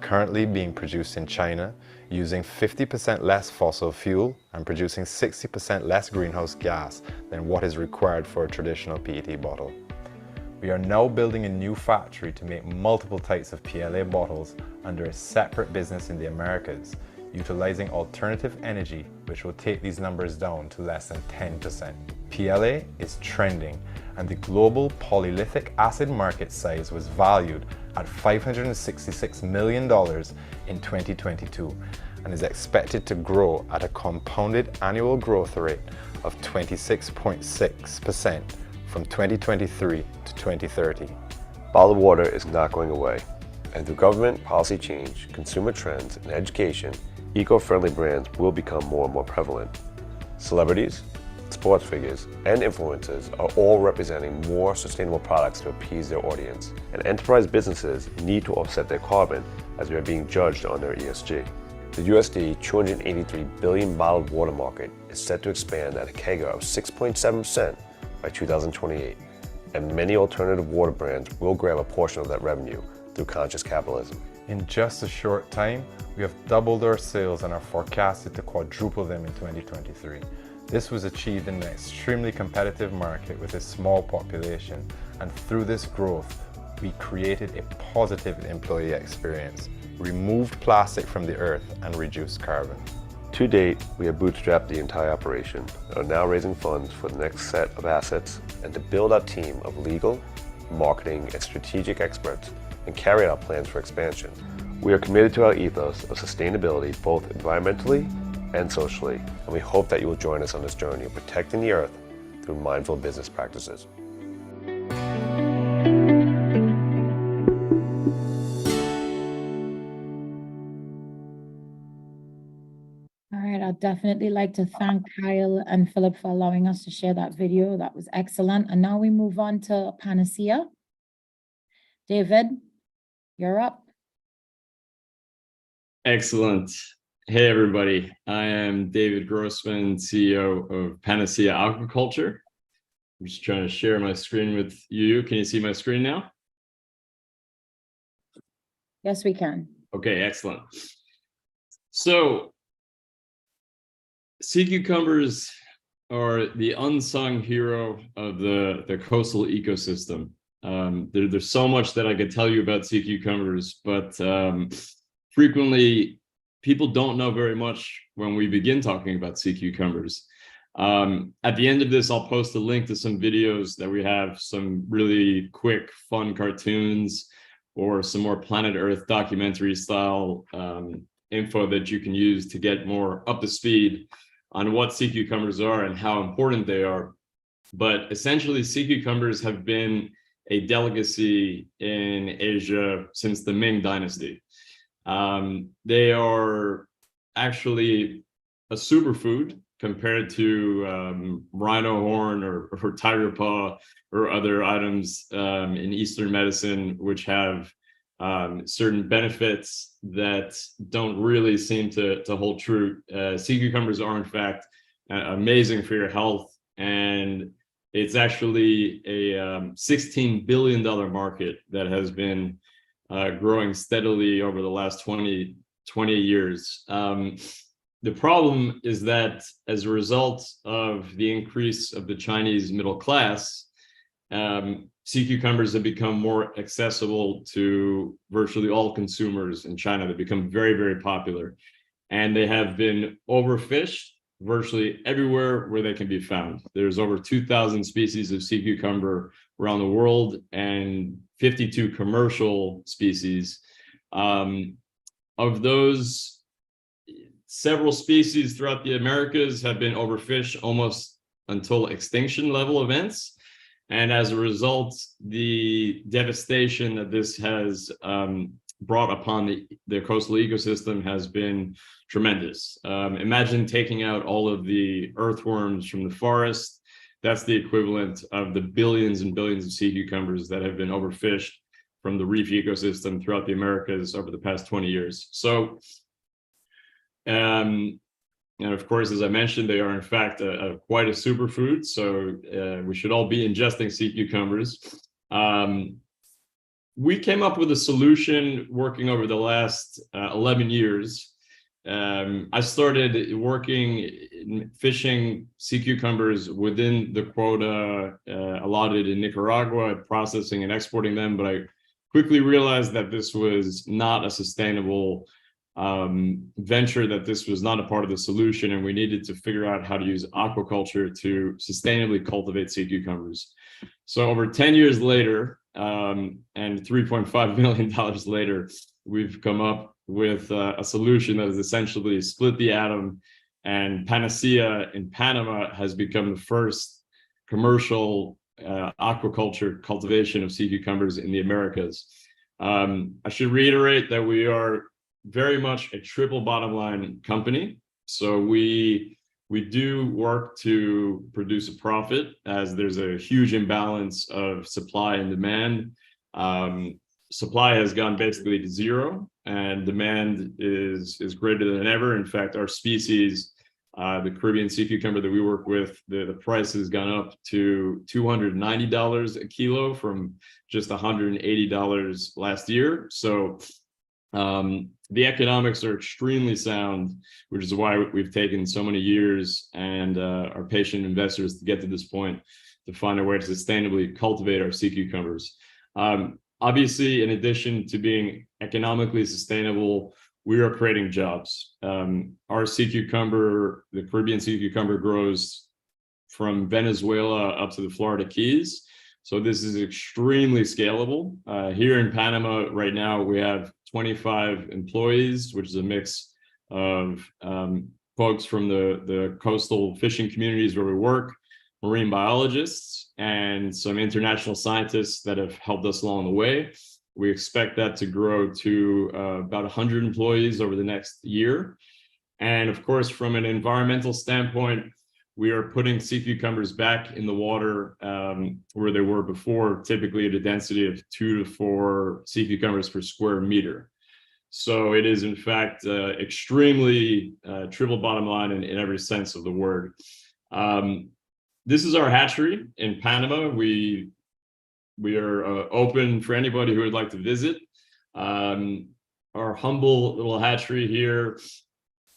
Currently being produced in China, using 50% less fossil fuel and producing 60% less greenhouse gas than what is required for a traditional PET bottle. We are now building a new factory to make multiple types of PLA bottles under a separate business in the Americas, utilizing alternative energy which will take these numbers down to less than 10%. PLA is trending, and the global polyolefinic acid market size was valued at $566 million in 2022 and is expected to grow at a compounded annual growth rate of 26.6% from 2023 to 2030. Bottled water is not going away, and through government policy change, consumer trends, and education, eco-friendly brands will become more and more prevalent. Celebrities, sports figures, and influencers are all representing more sustainable products to appease their audience, and enterprise businesses need to offset their carbon as they are being judged on their ESG. The USD $283 billion bottled water market is set to expand at a CAGR of 6.7% by 2028, and many alternative water brands will grab a portion of that revenue through conscious capitalism. In just a short time, we have doubled our sales and are forecasted to quadruple them in 2023. This was achieved in an extremely competitive market with a small population, and through this growth, we created a positive employee experience, removed plastic from the earth, and reduced carbon. To date, we have bootstrapped the entire operation and are now raising funds for the next set of assets and to build our team of legal, marketing, and strategic experts and carry out plans for expansion. We are committed to our ethos of sustainability both environmentally and socially, and we hope that you will join us on this journey of protecting the earth through mindful business practices. All right, I'd definitely like to thank Kyle and Philip for allowing us to share that video. That was excellent. And now we move on to Panacea. David, you're up. Excellent. Hey, everybody. I am David Grossman, CEO of Panacea Aquaculture. I'm just trying to share my screen with you. Can you see my screen now? Yes, we can. Okay, excellent. So, sea cucumbers are the unsung hero of the coastal ecosystem. There's so much that I could tell you about sea cucumbers, but frequently people don't know very much when we begin talking about sea cucumbers. At the end of this, I'll post a link to some videos that we have, some really quick, fun cartoons, or some more Planet Earth documentary style info that you can use to get more up to speed on what sea cucumbers are and how important they are. But essentially, sea cucumbers have been a delicacy in Asia since the Ming Dynasty. They are actually a superfood compared to rhino horn or tiger paw or other items in Eastern medicine, which have certain benefits that don't really seem to hold true. Sea cucumbers are in fact amazing for your health, and it's actually a $16 billion market that has been growing steadily over the last 20 years. The problem is that as a result of the increase of the Chinese middle class, sea cucumbers have become more accessible to virtually all consumers in China. They become very, very popular, and they have been overfished virtually everywhere where they can be found. There's over 2,000 species of sea cucumber around the world and 52 commercial species. Of those, several species throughout the Americas have been overfished almost until extinction level events. And as a result, the devastation that this has brought upon the coastal ecosystem has been tremendous. Imagine taking out all of the earthworms from the forest. That's the equivalent of the billions and billions of sea cucumbers that have been overfished from the reef ecosystem throughout the Americas over the past 20 years. So, and of course, as I mentioned, they are in fact quite a superfood. So we should all be ingesting sea cucumbers. We came up with a solution working over the last 11 years. I started working fishing sea cucumbers within the quota allotted in Nicaragua, processing and exporting them, but I quickly realized that this was not a sustainable venture that this was not a part of the solution, and we needed to figure out how to use aquaculture to sustainably cultivate sea cucumbers. So over 10 years later, and $3.5 million later, we've come up with a solution that has essentially split the atom, and Panacea in Panama has become the first commercial aquaculture cultivation of sea cucumbers in the Americas. I should reiterate that we are very much a triple bottom line company. So we do work to produce a profit, as there's a huge imbalance of supply and demand. Supply has gone basically to zero, and demand is greater than ever. In fact, our species, the Caribbean sea cucumber that we work with, the price has gone up to $290 a kilo from just $180 last year. So the economics are extremely sound, which is why we've taken so many years and our patient investors to get to this point, to find a way to sustainably cultivate our sea cucumbers. Obviously, in addition to being economically sustainable, we are creating jobs. Our sea cucumber, the Caribbean sea cucumber, grows from Venezuela up to the Florida Keys. So this is extremely scalable. Here in Panama right now, we have 25 employees, which is a mix of folks from the coastal fishing communities where we work, marine biologists, and some international scientists that have helped us along the way. We expect that to grow to about 100 employees over the next year. And of course, from an environmental standpoint, we are putting sea cucumbers back in the water where they were before, typically at a density of 2 to 4 sea cucumbers per square meter. So it is, in fact, extremely triple bottom line in every sense of the word. This is our hatchery in Panama. We are open for anybody who would like to visit. Our humble little hatchery here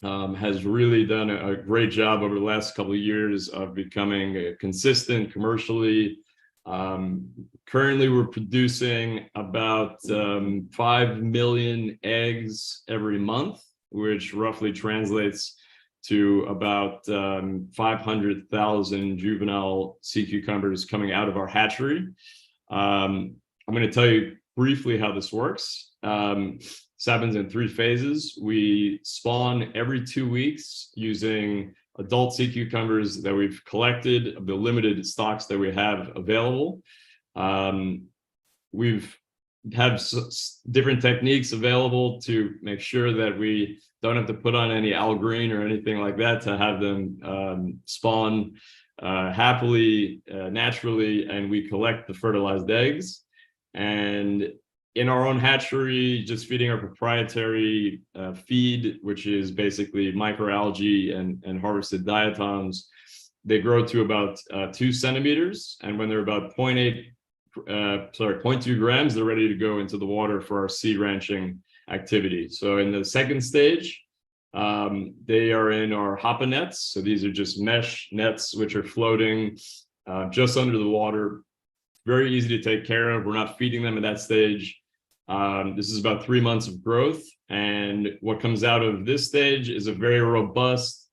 has really done a great job over the last couple of years of becoming consistent commercially. Currently, we're producing about 5 million eggs every month, which roughly translates to about 500,000 juvenile sea cucumbers coming out of our hatchery. I'm going to tell you briefly how this works. This happens in 3 phases. We spawn every 2 weeks using adult sea cucumbers that we've collected of the limited stocks that we have available. We've had different techniques available to make sure that we don't have to put on any Algreen or anything like that to have them spawn happily, naturally, and we collect the fertilized eggs. And in our own hatchery, just feeding our proprietary feed, which is basically microalgae and harvested diatoms, they grow to about 2 centimeters. And when they're about 0.2 grams, they're ready to go into the water for our sea ranching activity. So in the second stage, they are in our hopper nets. So these are just mesh nets, which are floating just under the water. Very easy to take care of. We're not feeding them at that stage. This is about 3 months of growth. And what comes out of this stage is a very robust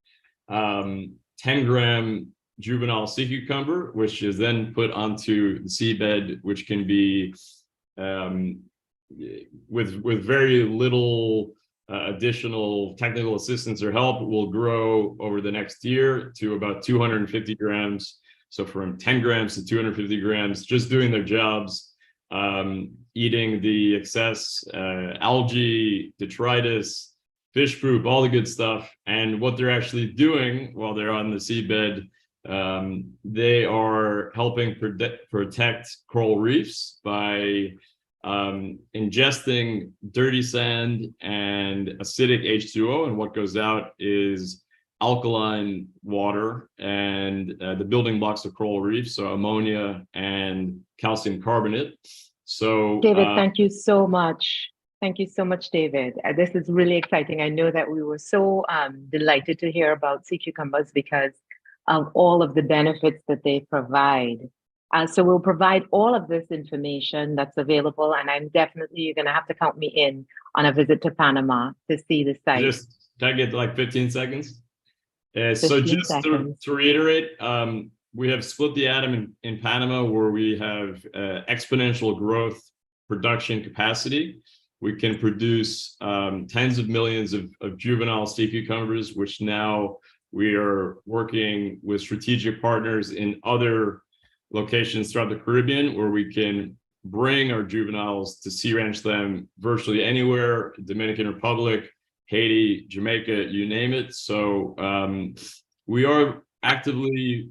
10-gram juvenile sea cucumber, which is then put onto the seabed, which can be, with very little additional technical assistance or help, will grow over the next year to about 250 grams. So from 10 grams to 250 grams, just doing their jobs, eating the excess algae, detritus, fish poop, all the good stuff. And what they're actually doing while they're on the seabed, they are helping protect coral reefs by ingesting dirty sand and acidic H2O, and what goes out is alkaline water and the building blocks of coral reefs, so ammonia and calcium carbonate. So David, thank you so much. Thank you so much, David. This is really exciting. I know that we were so delighted to hear about sea cucumbers because of all of the benefits that they provide So we'll provide all of this information that's available, and you're going to have to count me in on a visit to Panama to see the site. Can I get like 15 seconds? So 15 just seconds. to reiterate, we have split the atom in Panama, where we have exponential growth production capacity. We can produce tens of millions of juvenile sea cucumbers, which now we are working with strategic partners in other locations throughout the Caribbean, where we can bring our juveniles to sea ranch them virtually anywhere, Dominican Republic, Haiti, Jamaica, you name it. So we are actively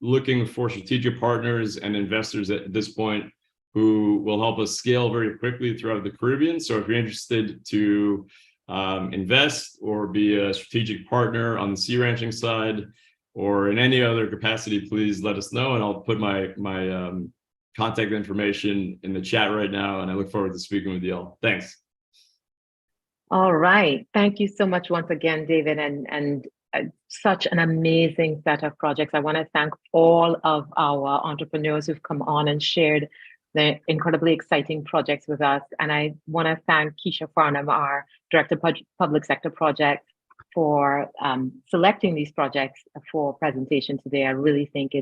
looking for strategic partners and investors at this point who will help us scale very quickly throughout the Caribbean. So if you're interested to invest or be a strategic partner on the sea ranching side or in any other capacity, please let us know, and I'll put my contact information in the chat right now, and I look forward to speaking with you all. Thanks. All right. Thank you so much once again, David, and such an amazing set of projects. I want to thank all of our entrepreneurs who've come on and shared the incredibly exciting projects with us. And I want to thank Keisha Farnham, our Director of Public Sector Projects, for selecting these projects for presentation today. I really think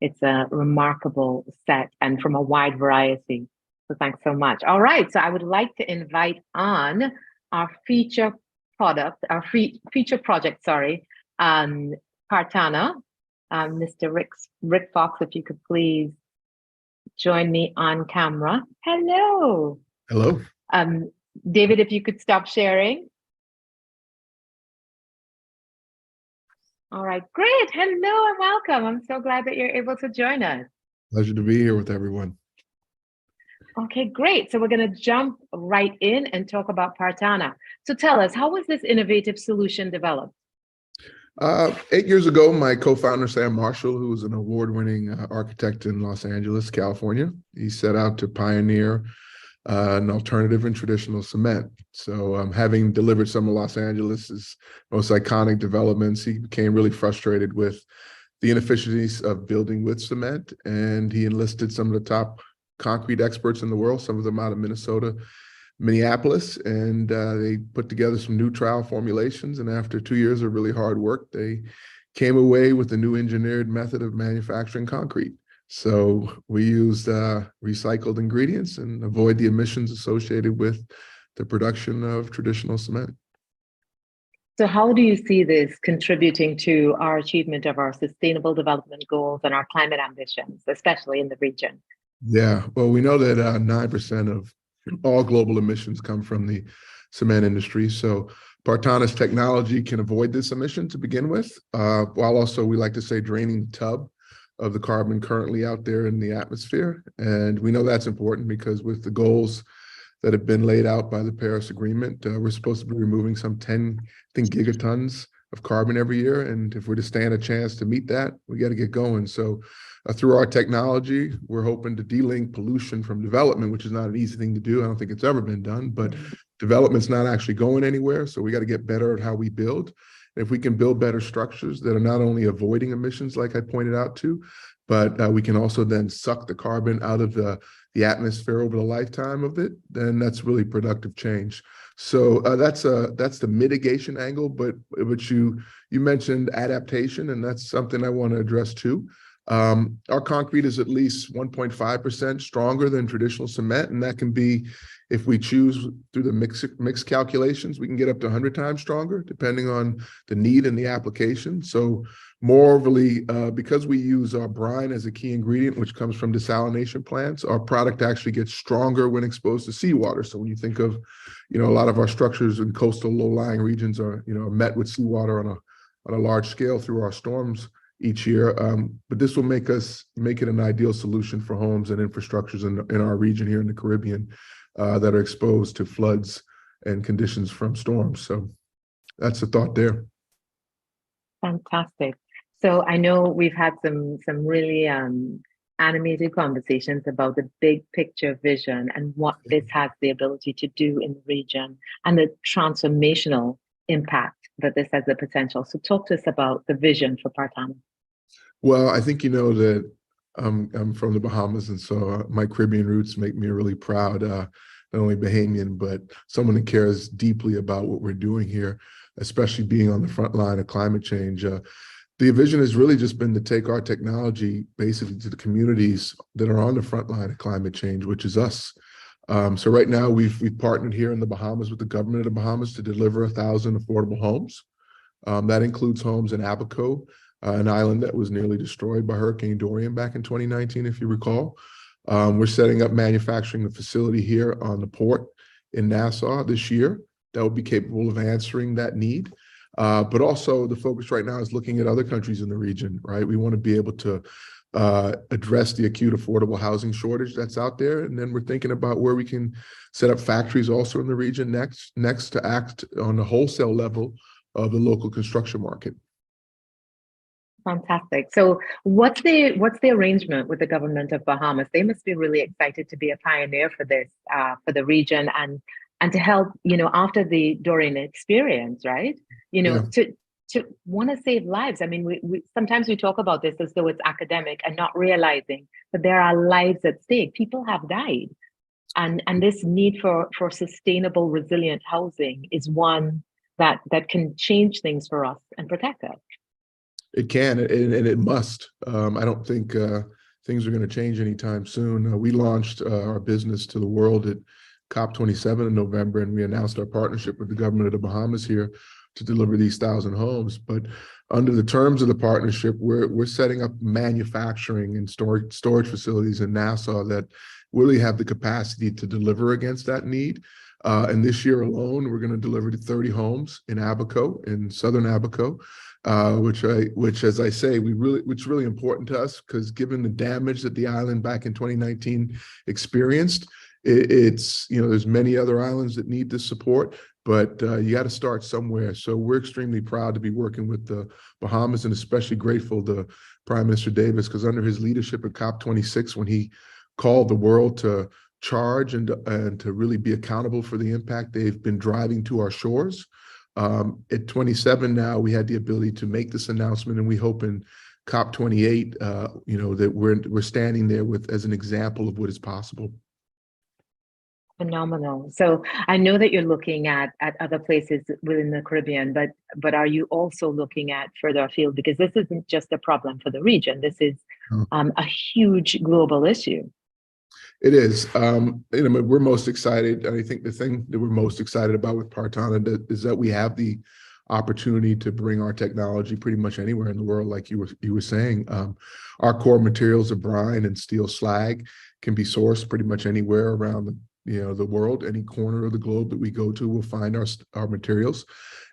it's a remarkable set and from a wide variety. So thanks so much. All right, so I would like to invite on our feature project, Partana. Mr. Rick Fox, if you could please join me on camera. Hello. Hello. David, if you could stop sharing. All right, great. Hello and welcome. I'm so glad that you're able to join us. Pleasure to be here with everyone. Okay, great. So we're going to jump right in and talk about Partana. So tell us, how was this innovative solution developed? 8 years ago, my co-founder, Sam Marshall, who was an award-winning architect in Los Angeles, California, he set out to pioneer an alternative and traditional cement. So having delivered some of Los Angeles's most iconic developments, he became really frustrated with the inefficiencies of building with cement, and he enlisted some of the top concrete experts in the world, some of them out of Minnesota, Minneapolis, and they put together some new trial formulations. And after 2 years of really hard work, they came away with a new engineered method of manufacturing concrete. So we used recycled ingredients and avoid the emissions associated with the production of traditional cement. So how do you see this contributing to our achievement of our sustainable development goals and our climate ambitions, especially in the region? Yeah, well, we know that 9% of all global emissions come from the cement industry. So Partana's technology can avoid this emission to begin with, while also, we like to say, draining the tub of the carbon currently out there in the atmosphere. And we know that's important because with the goals that have been laid out by the Paris Agreement, we're supposed to be removing some 10, I think, gigatons of carbon every year. And if we're to stand a chance to meet that, we got to get going. So through our technology, we're hoping to de-link pollution from development, which is not an easy thing to do. I don't think it's ever been done, but development's not actually going anywhere. So we got to get better at how we build. And if we can build better structures that are not only avoiding emissions, like I pointed out to, but we can also then suck the carbon out of the atmosphere over the lifetime of it, then that's really productive change. So that's the mitigation angle, but you mentioned adaptation, and that's something I want to address too. Our concrete is at least 1.5% stronger than traditional cement, and that can be, if we choose through the mix calculations, we can get up to 100 times stronger, depending on the need and the application. So moreoverly, because we use our brine as a key ingredient, which comes from desalination plants, our product actually gets stronger when exposed to seawater. So when you think of, a lot of our structures in coastal low-lying regions are, are met with seawater on a large scale through our storms each year, but this will make it an ideal solution for homes and infrastructures in our region here in the Caribbean that are exposed to floods and conditions from storms. So that's the thought there. Fantastic. So I know we've had some really animated conversations about the big picture vision and what this has the ability to do in the region and the transformational impact that this has the potential. So talk to us about the vision for Partana. Well, I think you know that I'm from the Bahamas, and so my Caribbean roots make me really proud, not only Bahamian, but someone that cares deeply about what we're doing here, especially being on the front line of climate change. The vision has really just been to take our technology basically to the communities that are on the front line of climate change, which is us. So right now we've partnered here in the Bahamas with the government of the Bahamas to deliver 1,000 affordable homes. That includes homes in Abaco, an island that was nearly destroyed by Hurricane Dorian back in 2019, if you recall. We're setting up manufacturing a facility here on the port in Nassau this year that will be capable of answering that need. But also the focus right now is looking at other countries in the region, right? We want to be able to address the acute affordable housing shortage that's out there. And then we're thinking about where we can set up factories also in the region next to act on the wholesale level of the local construction market. Fantastic. So what's the arrangement with the government of Bahamas? They must be really excited to be a pioneer for this, for the region and to help, after the Dorian experience, right? To want to save lives. I mean, we sometimes we talk about this as though it's academic and not realizing that there are lives at stake. People have died. And this need for sustainable, resilient housing is one that can change things for us and protect us. It can, and it must. I don't think things are going to change anytime soon. We launched our business to the world at COP27 in November, and we announced our partnership with the government of the Bahamas here to deliver these 1,000 homes. But under the terms of the partnership, we're setting up manufacturing and storage facilities in Nassau that really have the capacity to deliver against that need. And this year alone, we're going to deliver to 30 homes in Abaco, in southern Abaco, which, as I say, which is really important to us because given the damage that the island back in 2019 experienced, it's there's many other islands that need this support, but you got to start somewhere. So we're extremely proud to be working with the Bahamas and especially grateful to Prime Minister Davis because under his leadership at COP26, when he called the world to charge and to really be accountable for the impact they've been driving to our shores. At 27 now, we had the ability to make this announcement, and we hope in COP28, that we're standing there as an example of what is possible. Phenomenal. So I know that you're looking at other places within the Caribbean, but are you also looking at further afield? Because this isn't just a problem for the region. This is a huge global issue. It is. We're most excited. And I think the thing that we're most excited about with Partana is that we have the opportunity to bring our technology pretty much anywhere in the world, like you were saying. Our core materials of brine and steel slag can be sourced pretty much anywhere around the world. Any corner of the globe that we go to, we'll find our materials.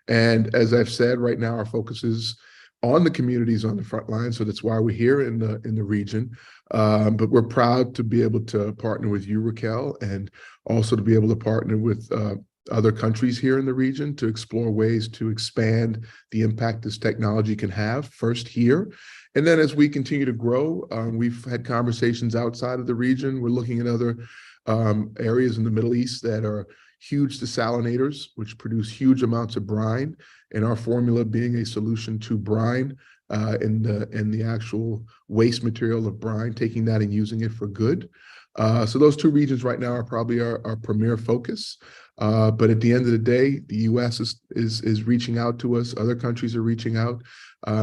And as I've said, right now our focus is on the communities on the front line. So that's why we're here in the region. But we're proud to be able to partner with you, Raquel, and also to be able to partner with other countries here in the region to explore ways to expand the impact this technology can have first here. And then as we continue to grow, we've had conversations outside of the region. We're looking at other areas in the Middle East that are huge desalinators, which produce huge amounts of brine, and our formula being a solution to brine in the actual waste material of brine, taking that and using it for good. So those two regions right now are probably our premier focus. But at the end of the day, the U.S. is reaching out to us. Other countries are reaching out.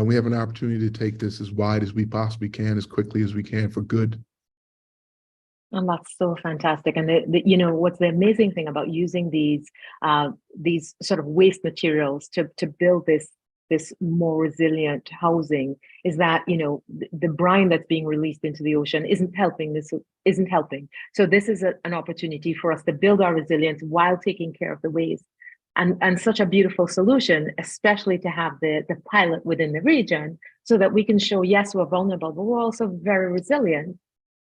We have an opportunity to take this as wide as we possibly can, as quickly as we can for good. And that's so fantastic. And what's the amazing thing about using these sort of waste materials to build this more resilient housing is that the brine that's being released into the ocean isn't helping. So this is an opportunity for us to build our resilience while taking care of the waste. And such a beautiful solution, especially to have the pilot within the region, so that we can show, yes, we're vulnerable, but we're also very resilient.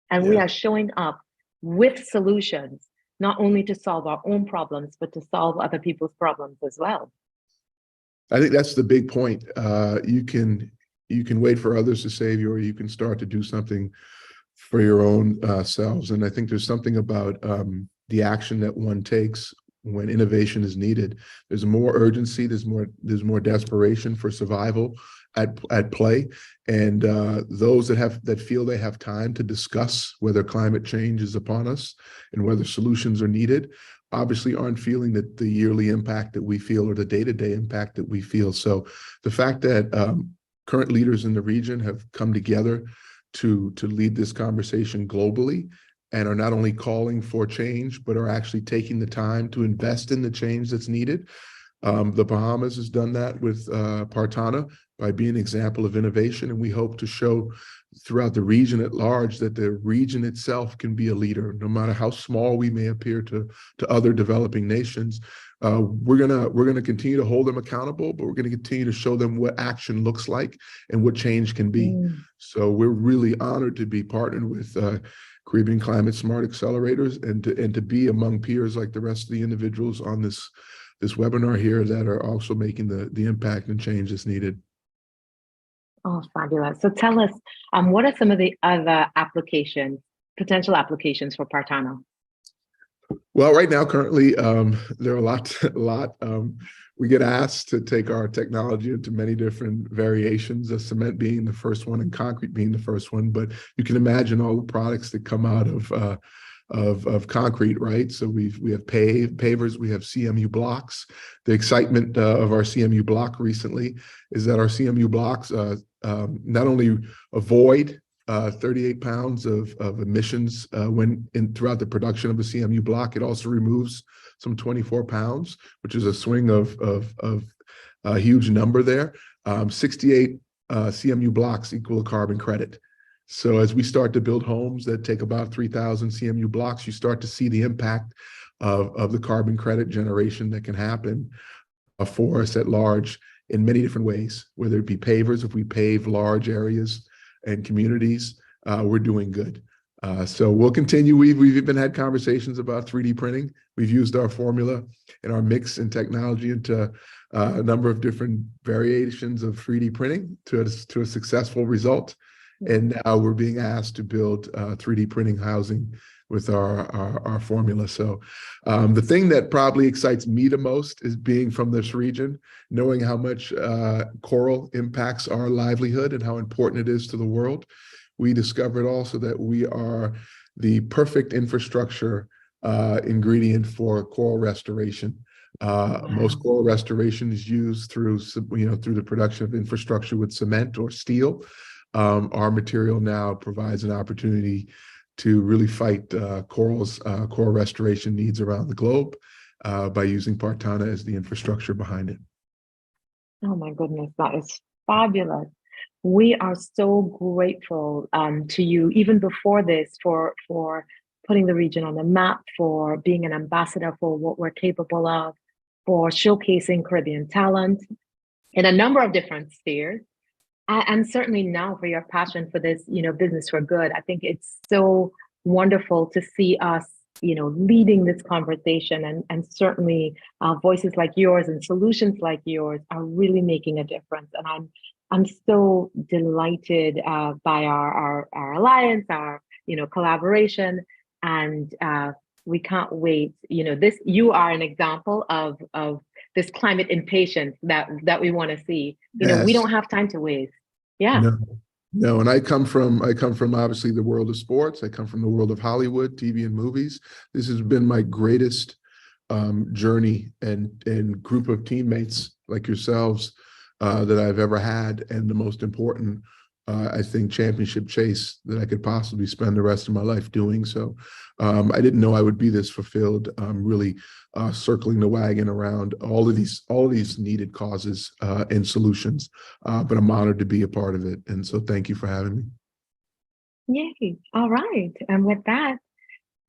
And we are showing up with solutions, not only to solve our own problems, but to solve other people's problems as well. I think that's the big point. You can wait for others to save you, or you can start to do something for your own selves. And I think there's something about the action that one takes when innovation is needed. There's more urgency, there's more desperation for survival at play. And those that feel they have time to discuss whether climate change is upon us and whether solutions are needed, obviously aren't feeling the yearly impact that we feel or the day-to-day impact that we feel. So the fact that current leaders in the region have come together to lead this conversation globally and are not only calling for change, but are actually taking the time to invest in the change that's needed. The Bahamas has done that with Partana by being an example of innovation, and we hope to show throughout the region at large that the region itself can be a leader, no matter how small we may appear to other developing nations. We're gonna continue to hold them accountable, but we're gonna continue to show them what action looks like and what change can be. So we're really honored to be partnered with Caribbean Climate Smart Accelerators and to be among peers like the rest of the individuals on this webinar here that are also making the impact and change that's needed. Oh, fabulous. So tell us, what are some of the other potential applications for Partana? Well, right now, currently, there are a lot. We get asked to take our technology into many different variations, of cement being the first one and concrete being the first one. But you can imagine all the products that come out of concrete, right? So we have pavers, we have CMU blocks. The excitement of our CMU block recently is that our CMU blocks not only avoid 38 pounds of emissions throughout the production of a CMU block, it also removes some 24 pounds, which is a swing of a huge number there. 68 CMU blocks equal a carbon credit. So as we start to build homes that take about 3,000 CMU blocks, you start to see the impact of the carbon credit generation that can happen for us at large in many different ways, whether it be pavers. If we pave large areas and communities, we're doing good. So we'll continue. We've even had conversations about 3D printing. We've used our formula and our mix and technology into a number of different variations of 3D printing to a successful result. And now we're being asked to build 3D printing housing with our formula. So the thing that probably excites me the most is being from this region, knowing how much coral impacts our livelihood and how important it is to the world. We discovered also that we are the perfect infrastructure ingredient for coral restoration. Most coral restoration is used through the production of infrastructure with cement or steel. Our material now provides an opportunity to really fight coral restoration needs around the globe by using Partana as the infrastructure behind it. Oh my goodness, that is fabulous. We are so grateful to you, even before this, for putting the region on the map, for being an ambassador for what we're capable of, for showcasing Caribbean talent in a number of different spheres. And certainly now for your passion for this, business for good. I think it's so wonderful to see us, leading this conversation, and certainly voices like yours and solutions like yours are really making a difference. And I'm so delighted by our alliance, our collaboration, and we can't wait. You are an example of this climate impatience that we want to see. Yes. We don't have time to waste. Yeah. No, and I come from obviously the world of sports. I come from the world of Hollywood, TV and movies. This has been my greatest journey and group of teammates like yourselves that I've ever had, and the most important, I think, championship chase that I could possibly spend the rest of my life doing. So I didn't know I would be this fulfilled, really circling the wagon around all of these needed causes and solutions, but I'm honored to be a part of it. And so thank you for having me. Yay. All right. And with that,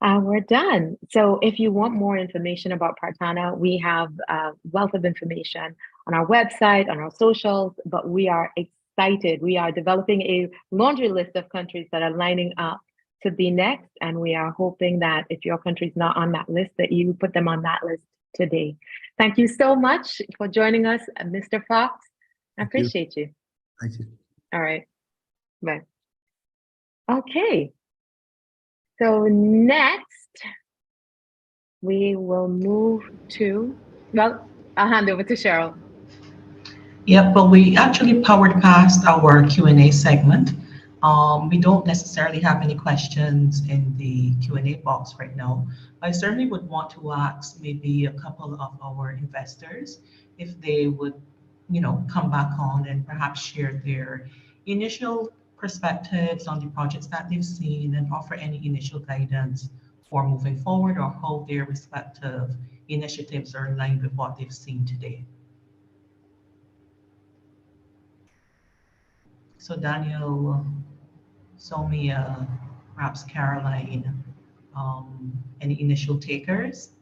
we're done. So if you want more information about Partana, we have a wealth of information on our website, on our socials, but we are excited. We are developing a laundry list of countries that are lining up to be next. And we are hoping that if your country's not on that list, that you put them on that list today. Thank you so much for joining us, Mr. Fox. I appreciate you. Thank you. All right. Bye. Okay. So next, We will move to, well, I'll hand over to Cheryl. Yeah, but we actually powered past our Q&A segment. We don't necessarily have any questions in the Q&A box right now. I certainly would want to ask maybe a couple of our investors if they would, come back on and perhaps share their initial perspectives on the projects that they've seen and offer any initial guidance for moving forward or how their respective initiatives are aligned with what they've seen today. So Daniel, Somia, perhaps Caroline, any initial takers?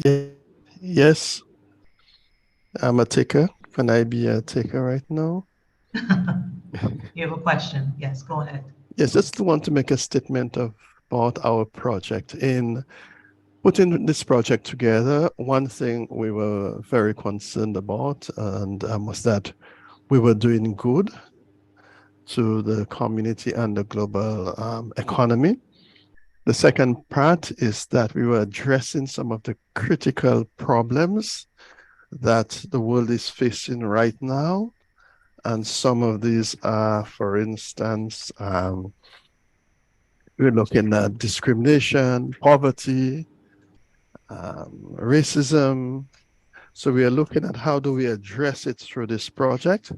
Yeah. Yes, I'm a taker. Can I be a taker right now? You have a question? Yes, go ahead. Yes, just want to make a statement about our project. In putting this project together, one thing we were very concerned about and was that we were doing good to the community and the global economy. The second part is that we were addressing some of the critical problems that the world is facing right now. And some of these are, for instance, we're looking at discrimination, poverty, racism. So we are looking at how do we address it through this project.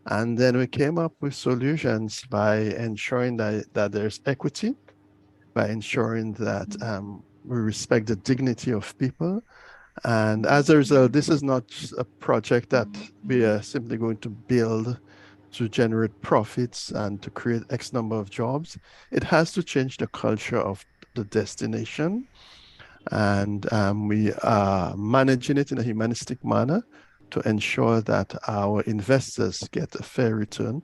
And then we came up with solutions by ensuring that there's equity, by ensuring that we respect the dignity of people. And as a result, this is not a project that we are simply going to build to generate profits and to create X number of jobs. It has to change the culture of the destination. And we are managing it in a humanistic manner to ensure that our investors get a fair return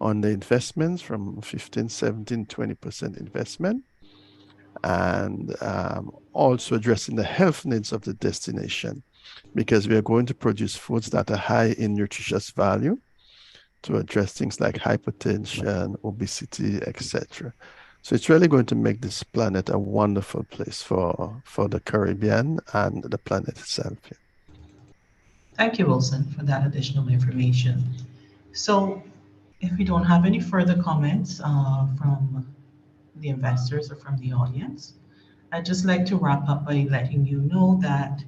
on the investments from 15, 17, 20% investment. And also addressing the health needs of the destination, because we are going to produce foods that are high in nutritious value to address things like hypertension, obesity, etc. So it's really going to make this planet a wonderful place for the Caribbean and the planet itself. Thank you, Wilson, for that additional information. So if we don't have any further comments from the investors or from the audience, I'd just like to wrap up by letting you know that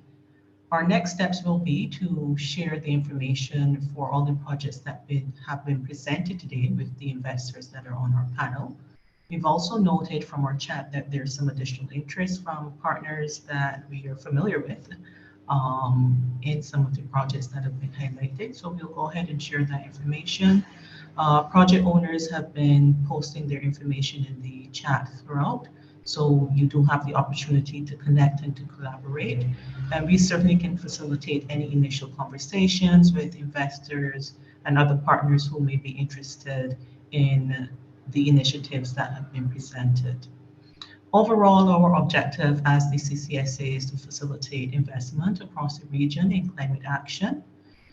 our next steps will be to share the information for all the projects that have been presented today with the investors that are on our panel. We've also noted from our chat that there's some additional interest from partners that we are familiar with in some of the projects that have been highlighted. So we'll go ahead and share that information. Project owners have been posting their information in the chat throughout. So you do have the opportunity to connect and to collaborate. And we certainly can facilitate any initial conversations with investors and other partners who may be interested in the initiatives that have been presented. Overall, our objective as the CCSA is to facilitate investment across the region in climate action.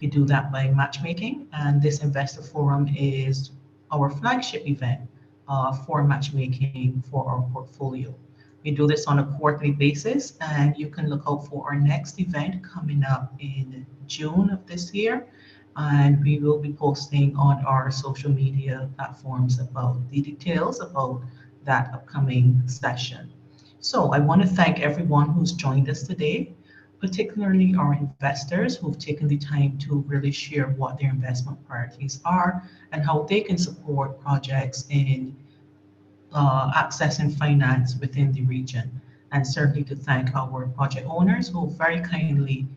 We do that by matchmaking, and this investor forum is our flagship event for matchmaking for our portfolio. We do this on a quarterly basis, and you can look out for our next event coming up in June of this year. And we will be posting on our social media platforms about the details about that upcoming session. So I want to thank everyone who's joined us today, particularly our investors who've taken the time to really share what their investment priorities are and how they can support projects in accessing finance within the region. And certainly to thank our project owners who very kindly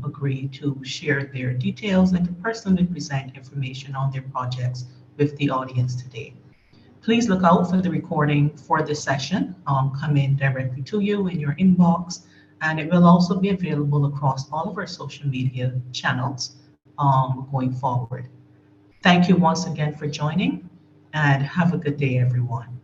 agreed to share their details and to personally present information on their projects with the audience today. Please look out for the recording for this session coming directly to you in your inbox, and it will also be available across all of our social media channels going forward. Thank you once again for joining, and have a good day, everyone.